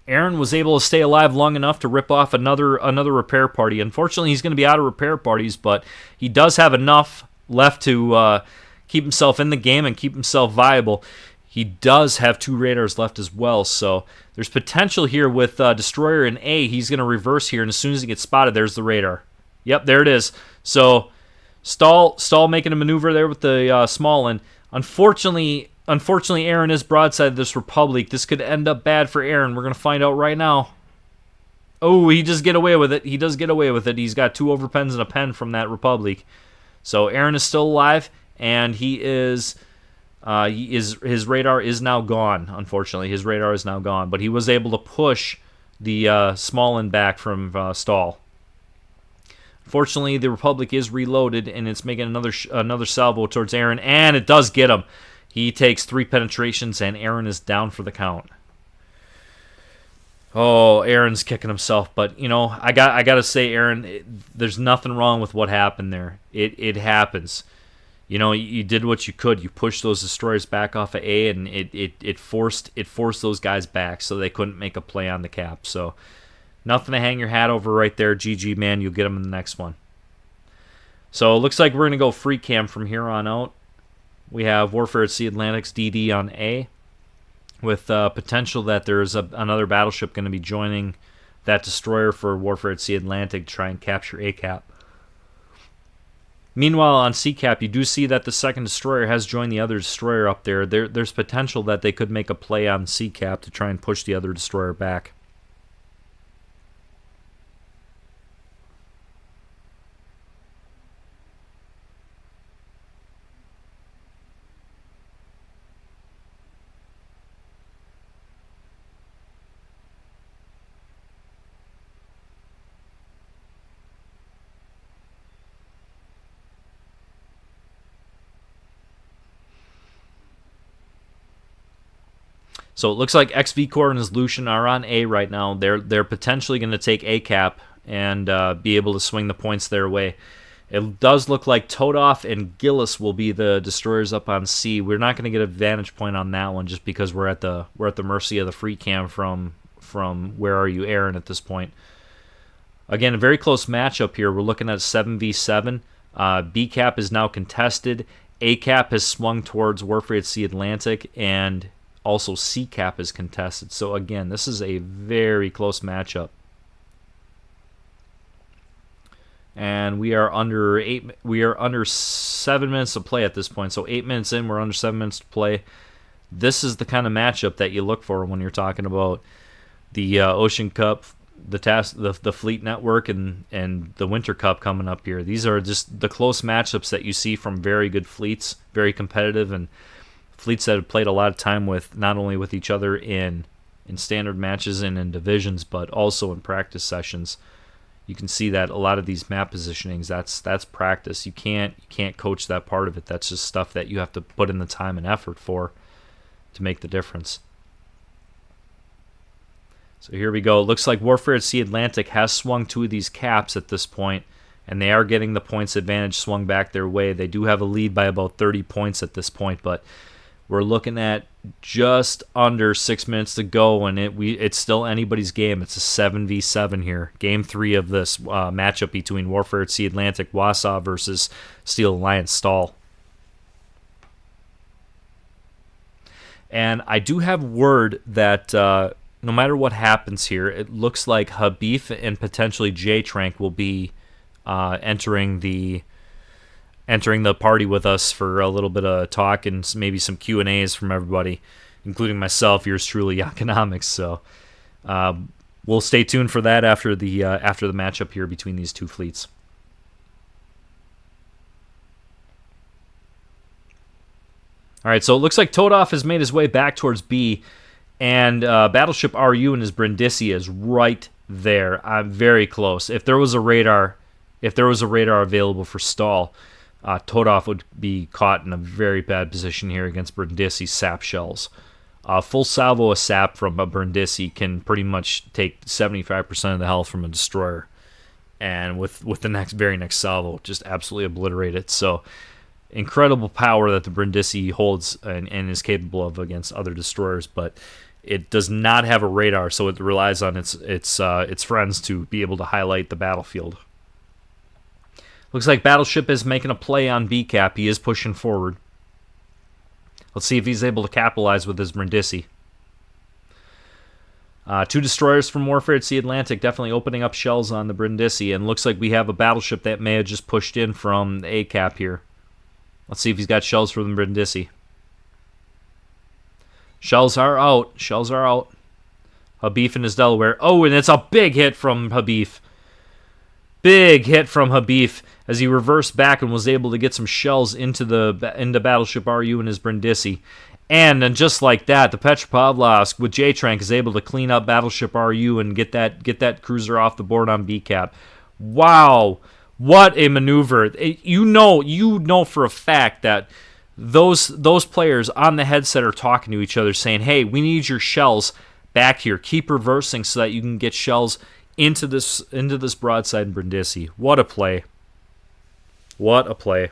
Aaron was able to stay alive long enough to rip off another repair party. Unfortunately, he's going to be out of repair parties, but he does have enough left to keep himself in the game and keep himself viable. He does have 2 radars left as well, so there's potential here with Destroyer in A. He's going to reverse here, and as soon as he gets spotted, there's the radar. Yep, there it is. So STAL making a maneuver there with the small one. Unfortunately, Aaron is broadside this Republic. This could end up bad for Aaron. We're going to find out right now. Oh, he does get away with it. He does get away with it. He's got 2 overpens and a pen from that Republic. So Aaron is still alive, and his radar is now gone. Unfortunately, his radar is now gone, but he was able to push the small end back from STAL. Fortunately, the Republic is reloaded, and it's making another salvo towards Aaron, and it does get him. He takes 3 penetrations, and Aaron is down for the count. Oh, Aaron's kicking himself, but I gotta say, Aaron, there's nothing wrong with what happened there. It happens. you did what you could. You pushed those destroyers back off of A, and it forced those guys back, so they couldn't make a play on the cap. So nothing to hang your hat over right there. GG, man. You'll get them in the next one. So it looks like we're going to go free cam from here on out. We have Warfare at Sea Atlantic's DD on A, with potential that there's another battleship going to be joining that destroyer for Warfare at Sea Atlantic to try and capture A cap. Meanwhile, on C cap, you do see that the second destroyer has joined the other destroyer up there. There's potential that they could make a play on C cap to try and push the other destroyer back. So it looks like XV Core and his Lucian are on A right now. They're potentially going to take A cap and be able to swing the points their way. It does look like Todoff and Gillis will be the destroyers up on C. We're not going to get a vantage point on that one just because we're at the mercy of the free cam from Where Are You, Aaron, at this point. Again, a very close matchup here. We're looking at 7v7. B cap is now contested. A cap has swung towards Warfare at Sea Atlantic, and also C cap is contested. So again, this is a very close matchup. And we are under 7 minutes to play at this point. So 8 minutes in, we're under 7 minutes to play. This is the kind of matchup that you look for when you're talking about the Ocean Cup, the Fleet Network, and the Winter Cup coming up here. These are just the close matchups that you see from very good fleets, very competitive, and fleets that have played a lot of time with not only with each other in standard matches and in divisions, but also in practice sessions. You can see that a lot of these map positionings, that's practice. You can't coach that part of it. That's just stuff that you have to put in the time and effort for to make the difference. So here we go. It looks like Warfare at Sea Atlantic has swung 2 of these caps at this point, and they are getting the points advantage swung back their way. They do have a lead by about 30 points at this point, but we're looking at just under 6 minutes to go, and it's still anybody's game. It's a 7v7 here. Game 3 of this matchup between Warfare at Sea Atlantic, WASA, versus Steel Alliance, STAL. And I do have word that no matter what happens here, it looks like Habif and potentially J-Trank will be entering the party with us for a little bit of talk and maybe some Q&As from everybody, including myself, yours truly, Economics. So we'll stay tuned for that after the matchup here between these two fleets. All right, so it looks like Todoff has made his way back towards B, and Battleship RU and his Brindisi is right there. I'm very close. If there was a radar available for STAL, Todoff would be caught in a very bad position here against Brindisi sap shells. Full salvo of sap from a Brindisi can pretty much take 75% of the health from a destroyer, and with the very next salvo, just absolutely obliterate it. So incredible power that the Brindisi holds and is capable of against other destroyers, but it does not have a radar, so it relies on its friends to be able to highlight the battlefield. Looks like Battleship is making a play on B cap. He is pushing forward. Let's see if he's able to capitalize with his Brindisi. 2 destroyers from Warfare at Sea Atlantic definitely opening up shells on the Brindisi, and looks like we have a battleship that may have just pushed in from the A cap here. Let's see if he's got shells for the Brindisi. Shells are out. Shells are out. Habif and his Delaware. Oh, and it's a big hit from Habif. Big hit from Habif as he reversed back and was able to get some shells into Battleship RU and his Brindisi. And then just like that, the Petropavlovsk with J-Trank is able to clean up Battleship RU and get that cruiser off the board on B cap. Wow. What a maneuver. You know for a fact that those players on the headset are talking to each other saying, hey, we need your shells back here. Keep reversing so that you can get shells into this broadside Brindisi. What a play. What a play.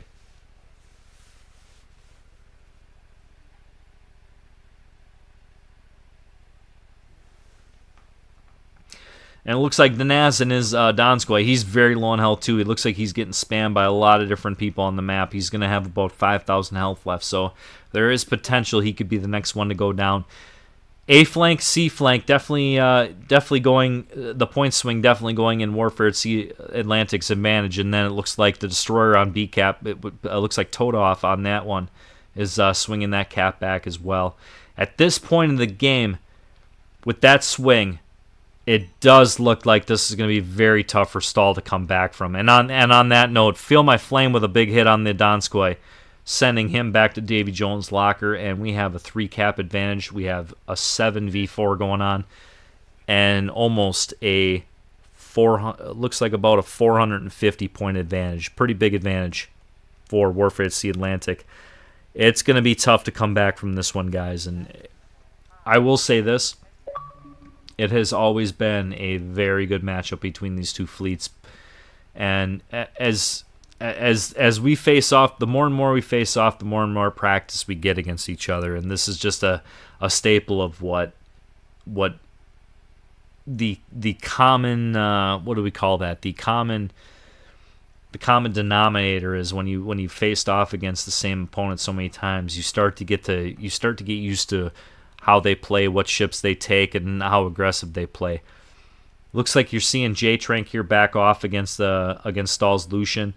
And it looks like the Naz and his Donskoy, he's very low on health too. It looks like he's getting spammed by a lot of different people on the map. He's going to have about 5,000 health left, so there is potential he could be the next one to go down. A flank, C flank, definitely going. The point swing definitely going in Warfare at Sea Atlantic's advantage, and then it looks like the destroyer on B cap. It looks like Todoff on that one is swinging that cap back as well. At this point in the game, with that swing, it does look like this is going to be very tough for STAL to come back from. And on that note, Feel My Flame with a big hit on the Donskoy, sending him back to Davy Jones' locker, and we have a 3 cap advantage. We have a 7v4 going on, and almost a 400, looks like about a 450 point advantage. Pretty big advantage for Warfare at Sea Atlantic. It's going to be tough to come back from this one, guys, and I will say this. It has always been a very good matchup between these two fleets, and as we face off, the more and more we face off, the more and more practice we get against each other, and this is just a staple of what the common what do we call that? The common denominator is when you faced off against the same opponent so many times, you start to get used to how they play, what ships they take, and how aggressive they play. Looks like you're seeing J-Trank here back off against STAL's Lucian.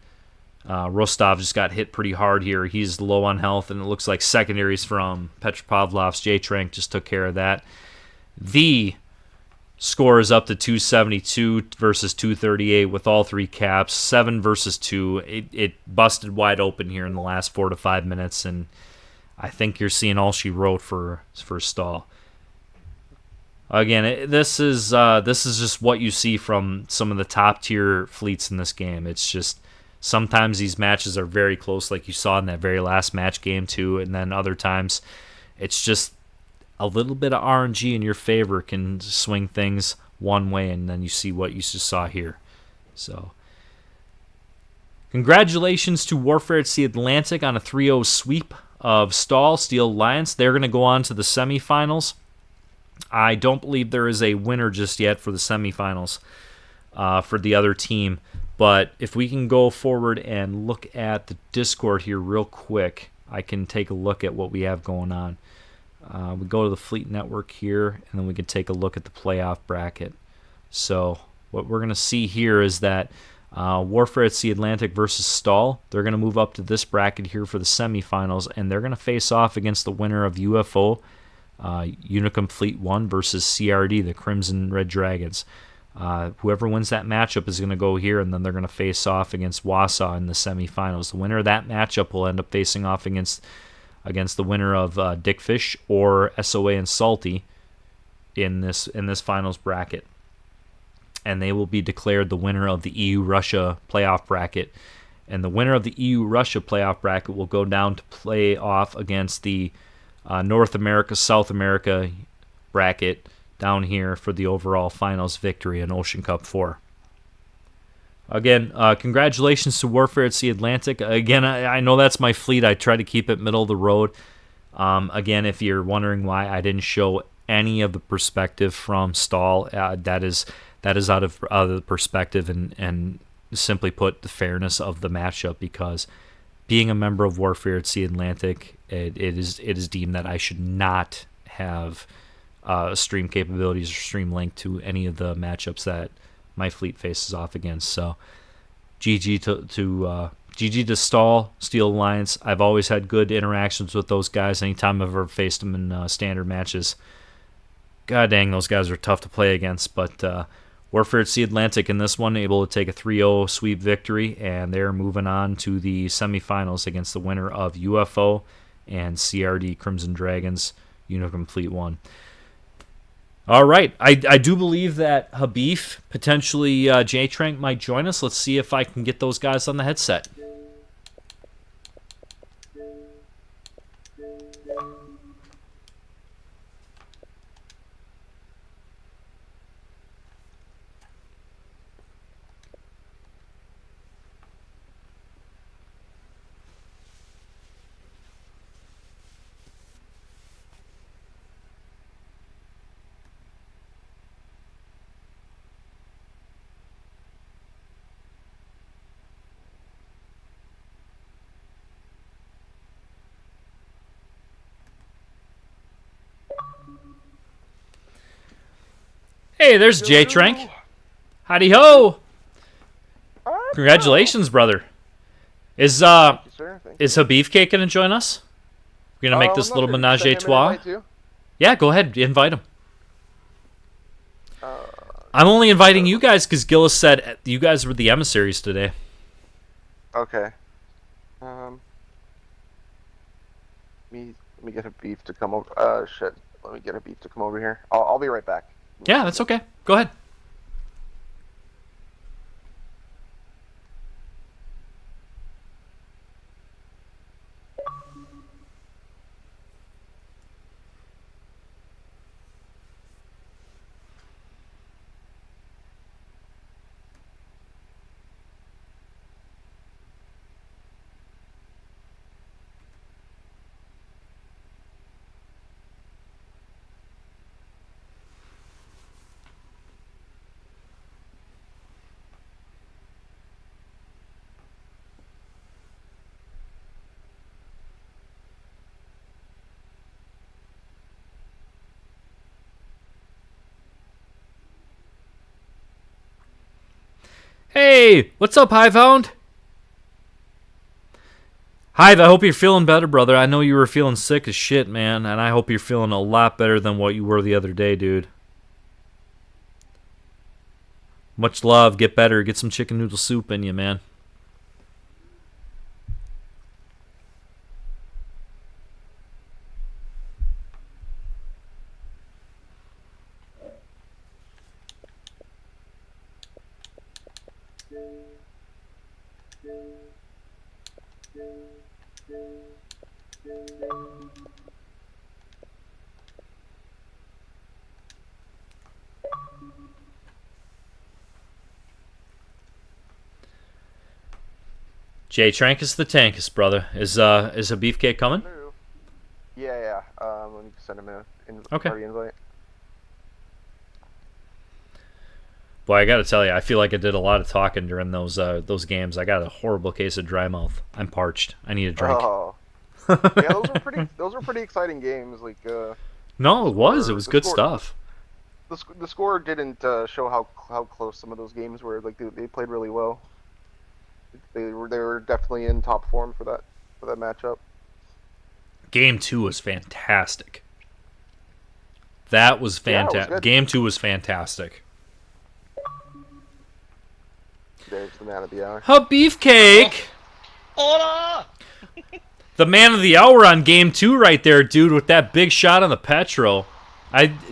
Rostov just got hit pretty hard here. He's low on health, and it looks like secondaries from Petropavlov's J-Trank just took care of that. The score is up to 272 versus 238 with all 3 caps. 7 versus 2. It busted wide open here in the last 4 to 5 minutes, and I think you're seeing all she wrote for STAL. Again, this is just what you see from some of the top tier fleets in this game. It's just sometimes these matches are very close, like you saw in that very last match game too, and then other times it's just a little bit of RNG in your favor can swing things one way, and then you see what you just saw here. So, congratulations to Warfare at Sea Atlantic on a 3-0 sweep of STAL, Steel Alliance. They're going to go on to the semifinals. I don't believe there is a winner just yet for the semifinals for the other team. But if we can go forward and look at the Discord here real quick, I can take a look at what we have going on. We go to the Fleet Network here, and then we can take a look at the playoff bracket. So what we're going to see here is that Warfare at Sea Atlantic versus STAL, they're going to move up to this bracket here for the semifinals, and they're going to face off against the winner of UFO, Unicum Fleet 1 versus CRD, the Crimson Red Dragons. Whoever wins that matchup is going to go here, and then they're going to face off against WASA in the semifinals. The winner of that matchup will end up facing off against the winner of Dickfish or SOA and Salty in this finals bracket. And they will be declared the winner of the EU-Russia playoff bracket. And the winner of the EU-Russia playoff bracket will go down to play off against the North America-South America bracket down here for the overall finals victory in Ocean Cup 4. Again, congratulations to Warfare at Sea Atlantic. Again, I know that's my fleet. I try to keep it middle of the road. Again, if you're wondering why I didn't show any of the perspective from STAL, that is out of the perspective and simply put, the fairness of the matchup, because being a member of Warfare at Sea Atlantic, it is deemed that I should not have stream capabilities or stream link to any of the matchups that my fleet faces off against. So GG to STAL, Steel Alliance. I've always had good interactions with those guys anytime I've ever faced them in standard matches. God dang, those guys are tough to play against, but Warfare at Sea Atlantic in this one able to take a 3-0 sweep victory, and they're moving on to the semifinals against the winner of UFO and CRD Crimson Dragons, Unicum Fleet 1. All right, I do believe that Habif, potentially J-Trank, might join us. Let's see if I can get those guys on the headset. Hey, there's Yo, J Trank. yo. Howdy ho! What, bro? Congratulations, brother. Is uh Thank you, sir. Thank is you. Habifcake gonna join us? We're gonna make I'm this not little sure. Did you menage a send him an trois. invite too? Yeah, go ahead, invite him. Uh, I'm only inviting sure. you guys because Gillis said you guys were the emissaries today. Okay. Um, let me get a beef to come over. Shit. Let me get a beef to come over here. I'll be right back. Give me a Yeah, that's second. okay. Go ahead. Hey, what's up, Hivehound? Hive, I hope you're feeling better, brother. I know you were feeling sick as shit, man, and I hope you're feeling a lot better than what you were the other day, dude. Much love. Get better. Get some chicken noodle soup in you, man. Jay Trankus the Tankus, brother. Is a beefcake coming? Hello. Yeah, yeah. Let me send him a Okay. party invite. Boy, I gotta tell you, I feel like I did a lot of talking during those games. I got a horrible case of dry mouth. I'm parched. I need a drink. Oh, yeah. Those were pretty. Those were pretty exciting games. Like the No, it was. It score, was the good score, stuff. the score didn't show how close some of those games were. Like they played really well. They were definitely in top form for that matchup. Game two was fantastic. That was Yeah, it was fantastic. good. Game two was fantastic. There's the man of the hour. A beefcake. Hola! The man of the hour on game two, right there, dude, with that big shot on the Petro.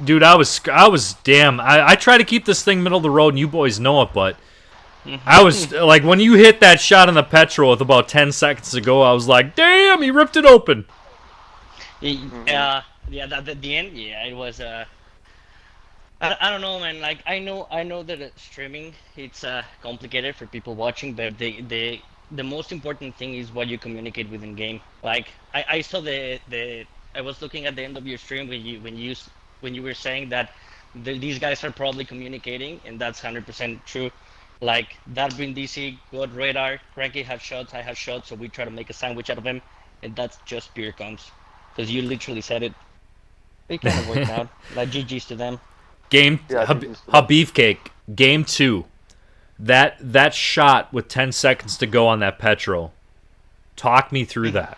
Dude, I was damn. I try to keep this thing middle of the road, and you boys know it, but I was like, when you hit that shot on the Petro with about 10 seconds to go, I was like, damn, he ripped it open. Yeah, that at the end, yeah, it was. I don't know, man. Like I know that streaming it's complicated for people watching, but the most important thing is what you communicate within game. Like I saw the I was looking at the end of your stream when you were saying that these guys are probably communicating, and that's 100% true. Like that DC got radar, Cranky have shots, I have shots, so we try to make a sandwich out of him, and that's just pure comms. Because you literally said it. It kind of worked out. Like GG's to them. Yeah, GG's to them. Habifcake, game two. That shot with 10 seconds to go on that Petro. Talk me through that.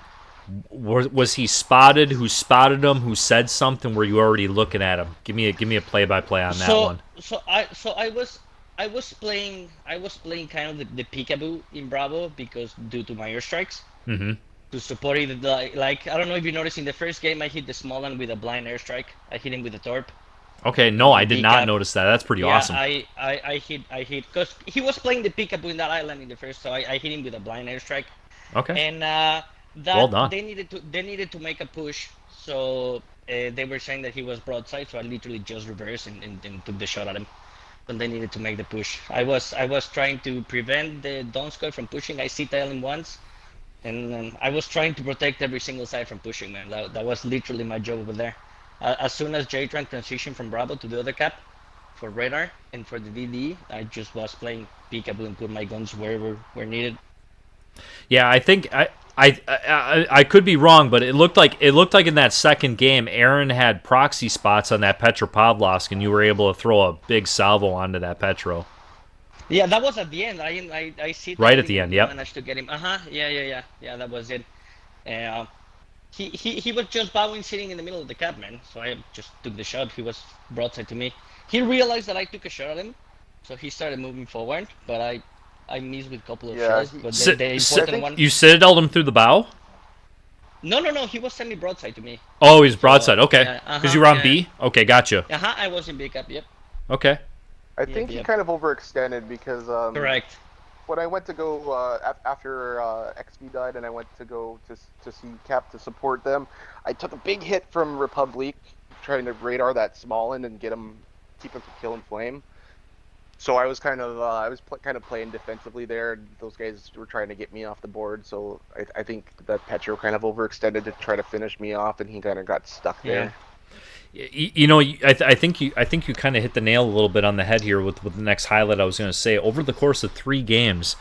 Was he spotted? Who spotted him? Who said something? Were you already looking at him? Give me a play by play on that So one. I was playing kind of the peekaboo in Bravo because due to my airstrikes Mm-hmm. to support it. Like I don't know if you noticed in the first game I hit the small one with a blind airstrike. I hit him with a torp Okay, no, I in did not decap. notice that. That's pretty Yeah, awesome. I hit because he was playing the peekaboo in that island in the first, so I hit him with a blind airstrike. Okay, And well that done. they needed to make a push, so they were saying that he was broadside, so I literally just reversed and took the shot at him. When they needed to make the push, I was trying to prevent the Donskoy from pushing. I CTL him once, and I was trying to protect every single side from pushing. Man, that was literally my job over there. As soon as J-Trank transitioned from Bravo to the other cap for radar and for the DD, I just was playing peekaboo and put my guns wherever were needed. Yeah, I think I could be wrong, but it looked like in that second game, Aaron had proxy spots on that Petropavlovsk, and you were able to throw a big salvo onto that Petro Yeah, that was at the end. I see that right I at the didn't end. Yep. manage to get him. Yeah. That was it. Uh, he was just bowing, sitting in the middle of the cap, man. So I just took the shot. He was broadside to me. He realized that I took a shot at him, so he started moving forward. But I missed with a couple of Yeah, shots. But the I important think one. You citadelled him through the bow. No. He was semi broadside to me. Oh, he's So broadside. Okay, yeah, because you were on yeah. B. Okay, gotcha. I was in big cap. Yep. Okay. I think he kind of overextended because Correct. when I went to go after XB died and I went to go to see Cap to support them, I took a big hit from Republic trying to radar that Smolin and keep him from killing Flame. So I was kind of kind of playing defensively there. Those guys were trying to get me off the board, so I think that Petro kind of overextended to try to finish me off, and he kind of got stuck there. You know, I think you kind of hit the nail a little bit on the head here with the next highlight I was going to say. Over the course of 3 games,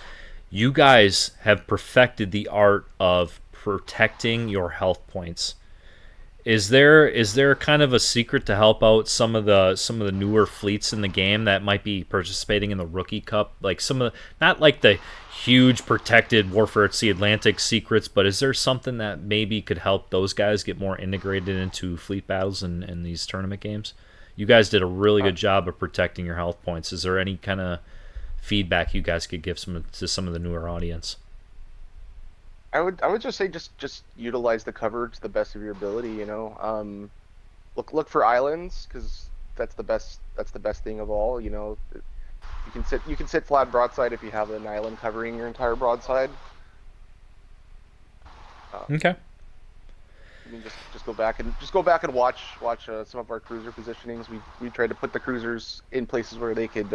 you guys have perfected the art of protecting your health points. Is there kind of a secret to help out some of the newer fleets in the game that might be participating in the Rookie Cup? Like not like the huge protected Warfare at Sea Atlantic secrets, but is there something that maybe could help those guys get more integrated into fleet battles and these tournament games? You guys did a really good job of protecting your health points. Is there any kind of feedback you guys could give to some of the newer audience? I would just say just utilize the cover to the best of your ability. You know, look for islands because that's the best thing of all. You know, you can sit flat broadside if you have an island covering your entire broadside. Okay. You can just go back and watch some of our cruiser positionings. We tried to put the cruisers in places where they could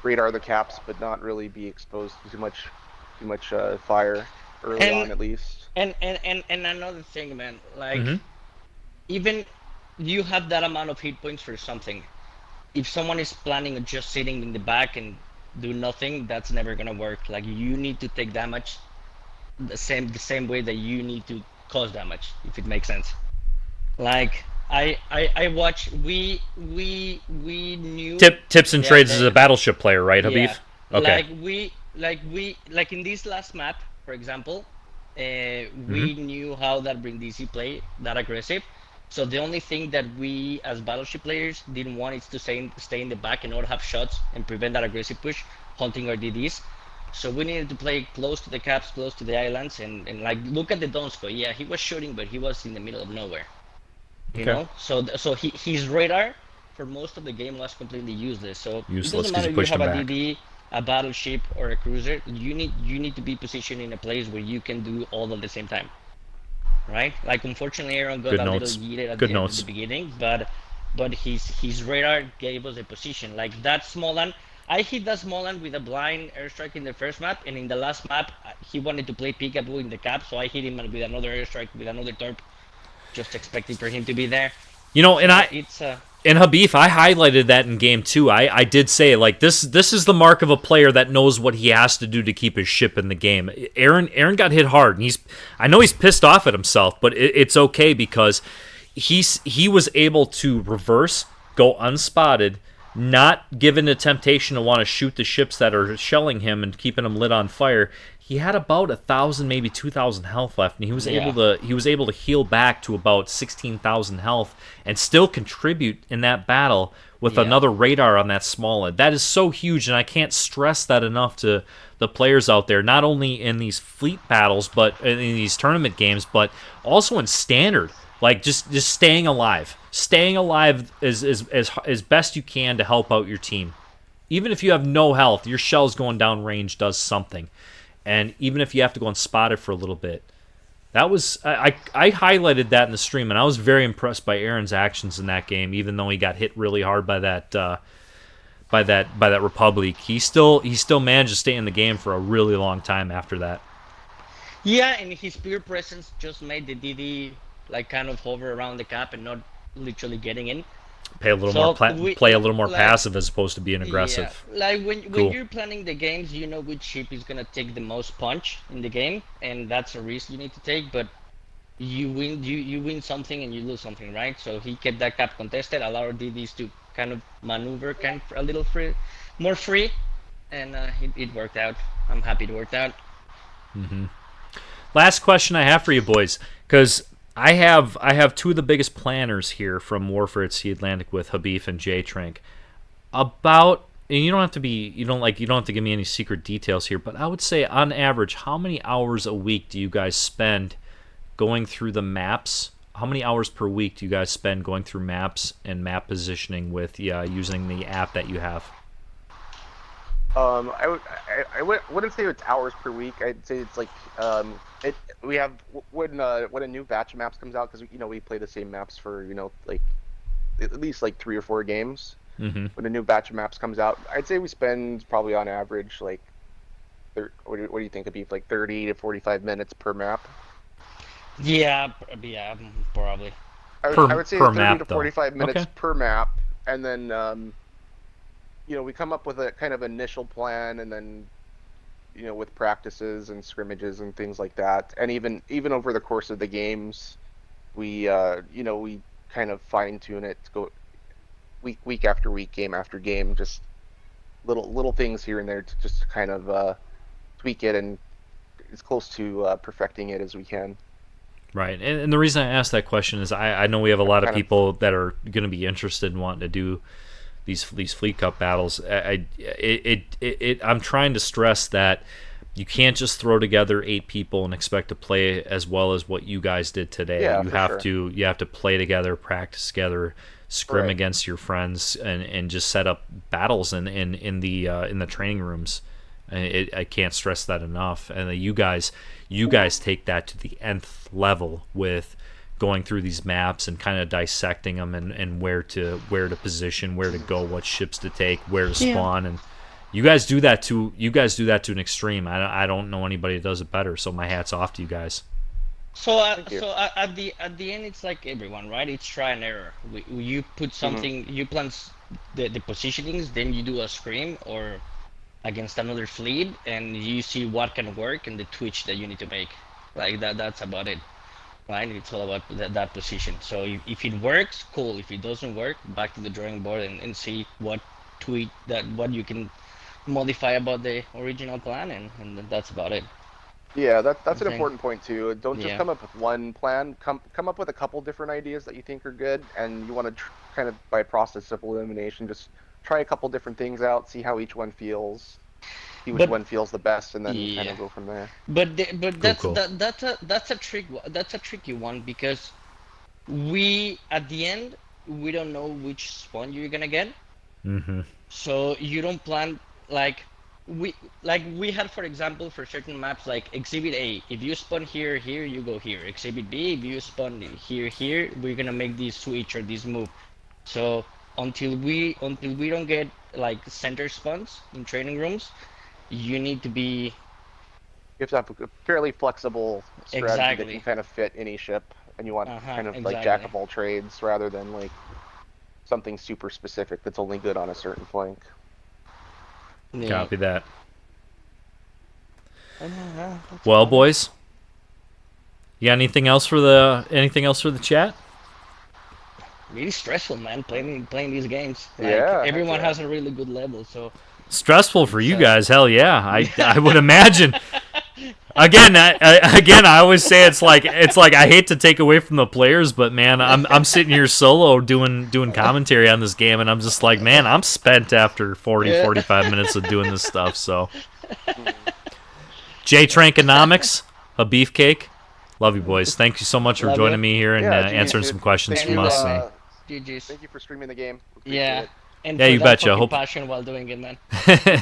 radar the caps, but not really be exposed to too much fire early on, at least. And another thing, man, like even you have that amount of hit points for something. If someone is planning on just sitting in the back and do nothing, that's never gonna work. Like you need to take damage the same way that you need to cause damage, if it makes sense. Like I watch we knew tips and trades as a battleship player, right, Habib? Yeah. Okay. Like in this last map, for example, we knew how that Brindisi play that aggressive. So the only thing that we as battleship players didn't want is to stay in the back and not have shots and prevent that aggressive push, hunting our DDs. So we needed to play close to the caps, close to the islands, and like look at the Donsko. Yeah, he was shooting, but he was in the middle of nowhere. You know, so his radar for most of the game was completely useless. So it doesn't matter if you have a DD, a battleship, or a cruiser. You need to be positioned in a place where you can do all at the same time, right? Like unfortunately, Aaron got little yeeted at the beginning, but his radar gave us a position. Like that small land, I hit that small land with a blind airstrike in the first map, and in the last map, he wanted to play peekaboo in the cap, so I hit him with another airstrike with another torp. Just expecting for him to be there. You know, and Habib, I highlighted that in game 2. I did say like this is the mark of a player that knows what he has to do to keep his ship in the game. Aaron got hit hard, and I know he's pissed off at himself, but it's okay because he was able to reverse, go unspotted, not given the temptation to want to shoot the ships that are shelling him and keeping him lit on fire. He had about 1,000, maybe 2,000 health left, and he was able to heal back to about 16,000 health and still contribute in that battle with another radar on that small end. That is so huge, and I can't stress that enough to the players out there, not only in these fleet battles, but in these tournament games, but also in standard. Like just staying alive as best you can to help out your team. Even if you have no health, your shells going down range does something. And even if you have to go and spot it for a little bit, that was I highlighted that in the stream, and I was very impressed by Aaron's actions in that game. Even though he got hit really hard by that Republic, he still managed to stay in the game for a really long time after that. Yeah, and his pure presence just made the DD like kind of hover around the cap and not literally getting in. Play a little So more like passive as opposed to being yeah, aggressive. like when Cool. you're planning the games, you know which ship is gonna take the most punch in the game, and that's a risk you need to take. But you win something and you lose something, right? So he kept that cap contested, allowed DDs to kind of maneuver kind of a little free, more free, and it worked out. I'm happy it worked out. Last question I have for you boys, because I have two of the biggest planners here from Warfare at Sea Atlantic with Habif and J Trank. About, and you don't have to give me any secret details here, but I would say on average, how many hours a week do you guys spend going through the maps? How many hours per week do you guys spend going through maps and map positioning with using the app that you have? Wouldn't say it's hours per week. I'd say it's like it. We have when a new batch of maps comes out, because we play the same maps for like at least like 3 or 4 games. Mm-hmm. When a new batch of maps comes out, I'd say we spend probably on average like what do you think it'd be, like 30 to 45 minutes per map? Yeah, probably. I would say Per 30 map, to though. 45 minutes Okay. per map, and then we come up with a kind of initial plan, and then with practices and scrimmages and things like that, and even over the course of the games, we kind of fine tune it to go week after week, game after game, just little things here and there to just kind of tweak it and as close to perfecting it as we can. Right, and the reason I asked that question is I know we have a lot of people that are going to be interested in wanting to do these Fleet Cup battles. I'm trying to stress that you can't just throw together 8 people and expect to play as well as what you guys did today. Yeah, you for have sure. you have to play together, practice together, scrim Right. against your friends, and just set up battles in the training rooms. I can't stress that enough. And you guys take that to the nth level with going through these maps and kind of dissecting them and where to position, where to go, what ships to take, where to spawn, and you guys do that to an extreme. I don't know anybody that does it better. So my hat's off to you guys. So, Thank you. at the end, it's like everyone, right? It's try and error. You put something, you plan the positionings, then you do a scrim or against another fleet, and you see what can work and the twitch that you need to make. Like that. That's about it, right? It's all about that position. So if it works, cool. If it doesn't work, back to the drawing board and see what what you can modify about the original plan, and that's about it. Yeah, that's I an think. important point too. Don't just Yeah. come up with one plan. Come up with a couple different ideas that you think are good, and you want to kind of, by process of elimination, just try a couple different things out, see how each one feels, see which But one feels the best, and then kind yeah. of go from there. But Cool. that's a tricky one, because we at the end we don't know which spawn you're gonna get. Mm-hmm. So you don't plan like we had, for example, for certain maps like Exhibit A, if you spawn here, you go here. Exhibit B, if you spawn here, we're gonna make this switch or this move. So until we don't get like center spawns in training rooms, you need to be You have to have a fairly flexible strategy that exactly. can kind of fit any ship, and you want kind of like jack Exactly. of all trades rather than like something super specific that's only good on a certain flank. Yeah. Copy that. That's Well, about it. boys, you got anything else for the chat? Really stressful, man, playing these games. Like Yeah, heck everyone yeah. has a really good level, so Stressful for you it's guys, hell yeah. I would imagine. Again, I always say it's like I hate to take away from the players, but man, I'm sitting here solo doing commentary on this game, and I'm just like, man, I'm spent after 40, 45 minutes of doing this stuff. So, J Trankonomics, a beefcake. Love you, boys. Thank you so much for Love joining you. me here and Yeah, GG's, answering dude. some questions Thank from you, us. GG's. Thank you for streaming the game. Appreciate Yeah. it. And Yeah, for you that betcha. fucking Hope- passion while doing it, man.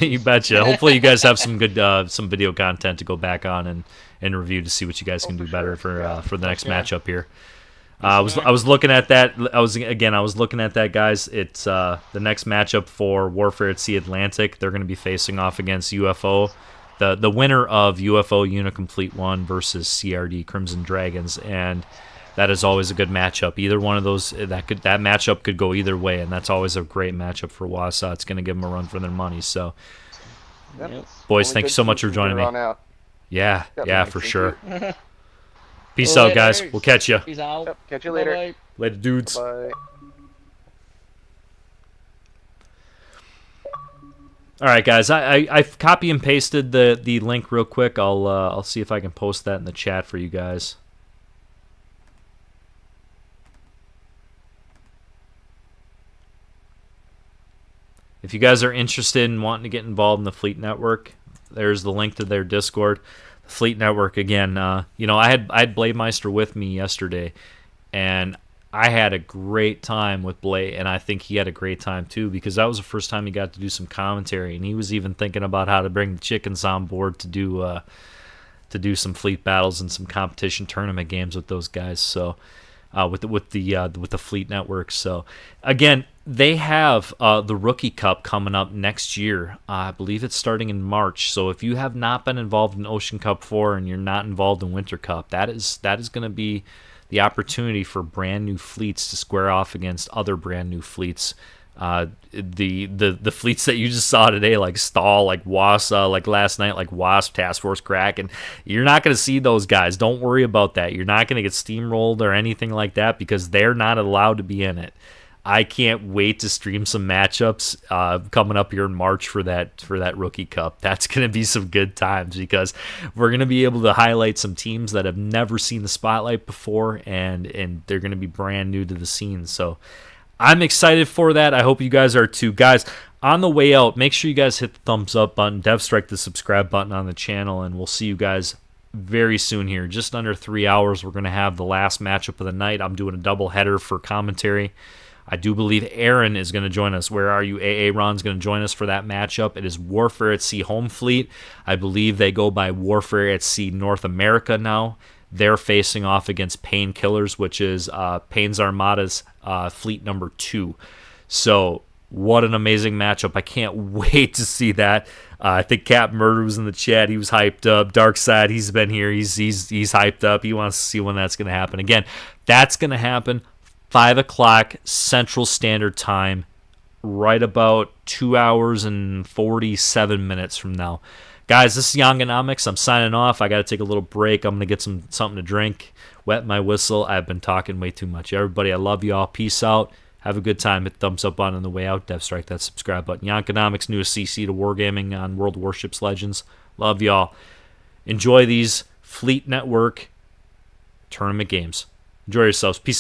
You betcha. Hopefully, you guys have some good some video content to go back on and review to see what you guys can for do better sure. for the next sure. matchup here. I was looking at that. I was looking at that, guys. It's the next matchup for Warfare at Sea Atlantic. They're going to be facing off against UFO, the winner of UFO Unicomplete 1 versus CRD Crimson Dragons, and that is always a good matchup. Either one of those, that matchup could go either way, and that's always a great matchup for WASA. It's going to give them a run for their money. So, Yep. boys, Only thank you good so much teams for from joining me. here on out. Yeah, Yep, yeah, thank for you. sure. Peace out, guys. We'll catch you. Peace out. Yep, catch you later. Bye-bye. Later, dudes. Bye. All right, guys. I copy and pasted the link real quick. I'll see if I can post that in the chat for you guys. If you guys are interested in wanting to get involved in the Fleet Network, there's the link to their Discord. The Fleet Network, again, you know, I had Blademeister with me yesterday, and I had a great time with Blade, and I think he had a great time too, because that was the first time he got to do some commentary, and he was even thinking about how to bring the chickens on board to do some fleet battles and some competition tournament games with those guys. So with the Fleet Network. So again, they have the Rookie Cup coming up next year. I believe it's starting in March. So if you have not been involved in Ocean Cup 4 and you're not involved in Winter Cup, that is going to be the opportunity for brand new fleets to square off against other brand new fleets. The fleets that you just saw today, like STAL, like WASA, like last night, like WASP, Task Force Kraken, you're not going to see those guys. Don't worry about that. You're not going to get steamrolled or anything like that because they're not allowed to be in it. I can't wait to stream some matchups coming up here in March for that Rookie Cup. That's going to be some good times because we're going to be able to highlight some teams that have never seen the spotlight before, and they're going to be brand new to the scene. So I'm excited for that. I hope you guys are too. Guys, on the way out, make sure you guys hit the thumbs up button, strike the subscribe button on the channel, and we'll see you guys very soon here. Just under 3 hours, we're going to have the last matchup of the night. I'm doing a double header for commentary. I do believe Aaron is going to join us. Where are you? AA Ron's going to join us for that matchup. It is Warfare at Sea Home Fleet. I believe they go by Warfare at Sea North America now. They're facing off against Painkillers, which is Pain's Armada's fleet number 2. So what an amazing matchup. I can't wait to see that. I think Cap Murder was in the chat. He was hyped up. Darkside, he's been here. He's hyped up. He wants to see when that's going to happen. Again, that's going to happen 5 o'clock Central Standard Time, right about 2 hours and 47 minutes from now. Guys, this is Yangonomics. I'm signing off. I got to take a little break. I'm going to get something to drink, wet my whistle. I've been talking way too much. Everybody, I love you all. Peace out. Have a good time. Hit the thumbs up button on the way out. Strike that subscribe button. Yankonomics, newest CC to Wargaming on World Warships Legends. Love y'all. Enjoy these Fleet Network tournament games. Enjoy yourselves. Peace.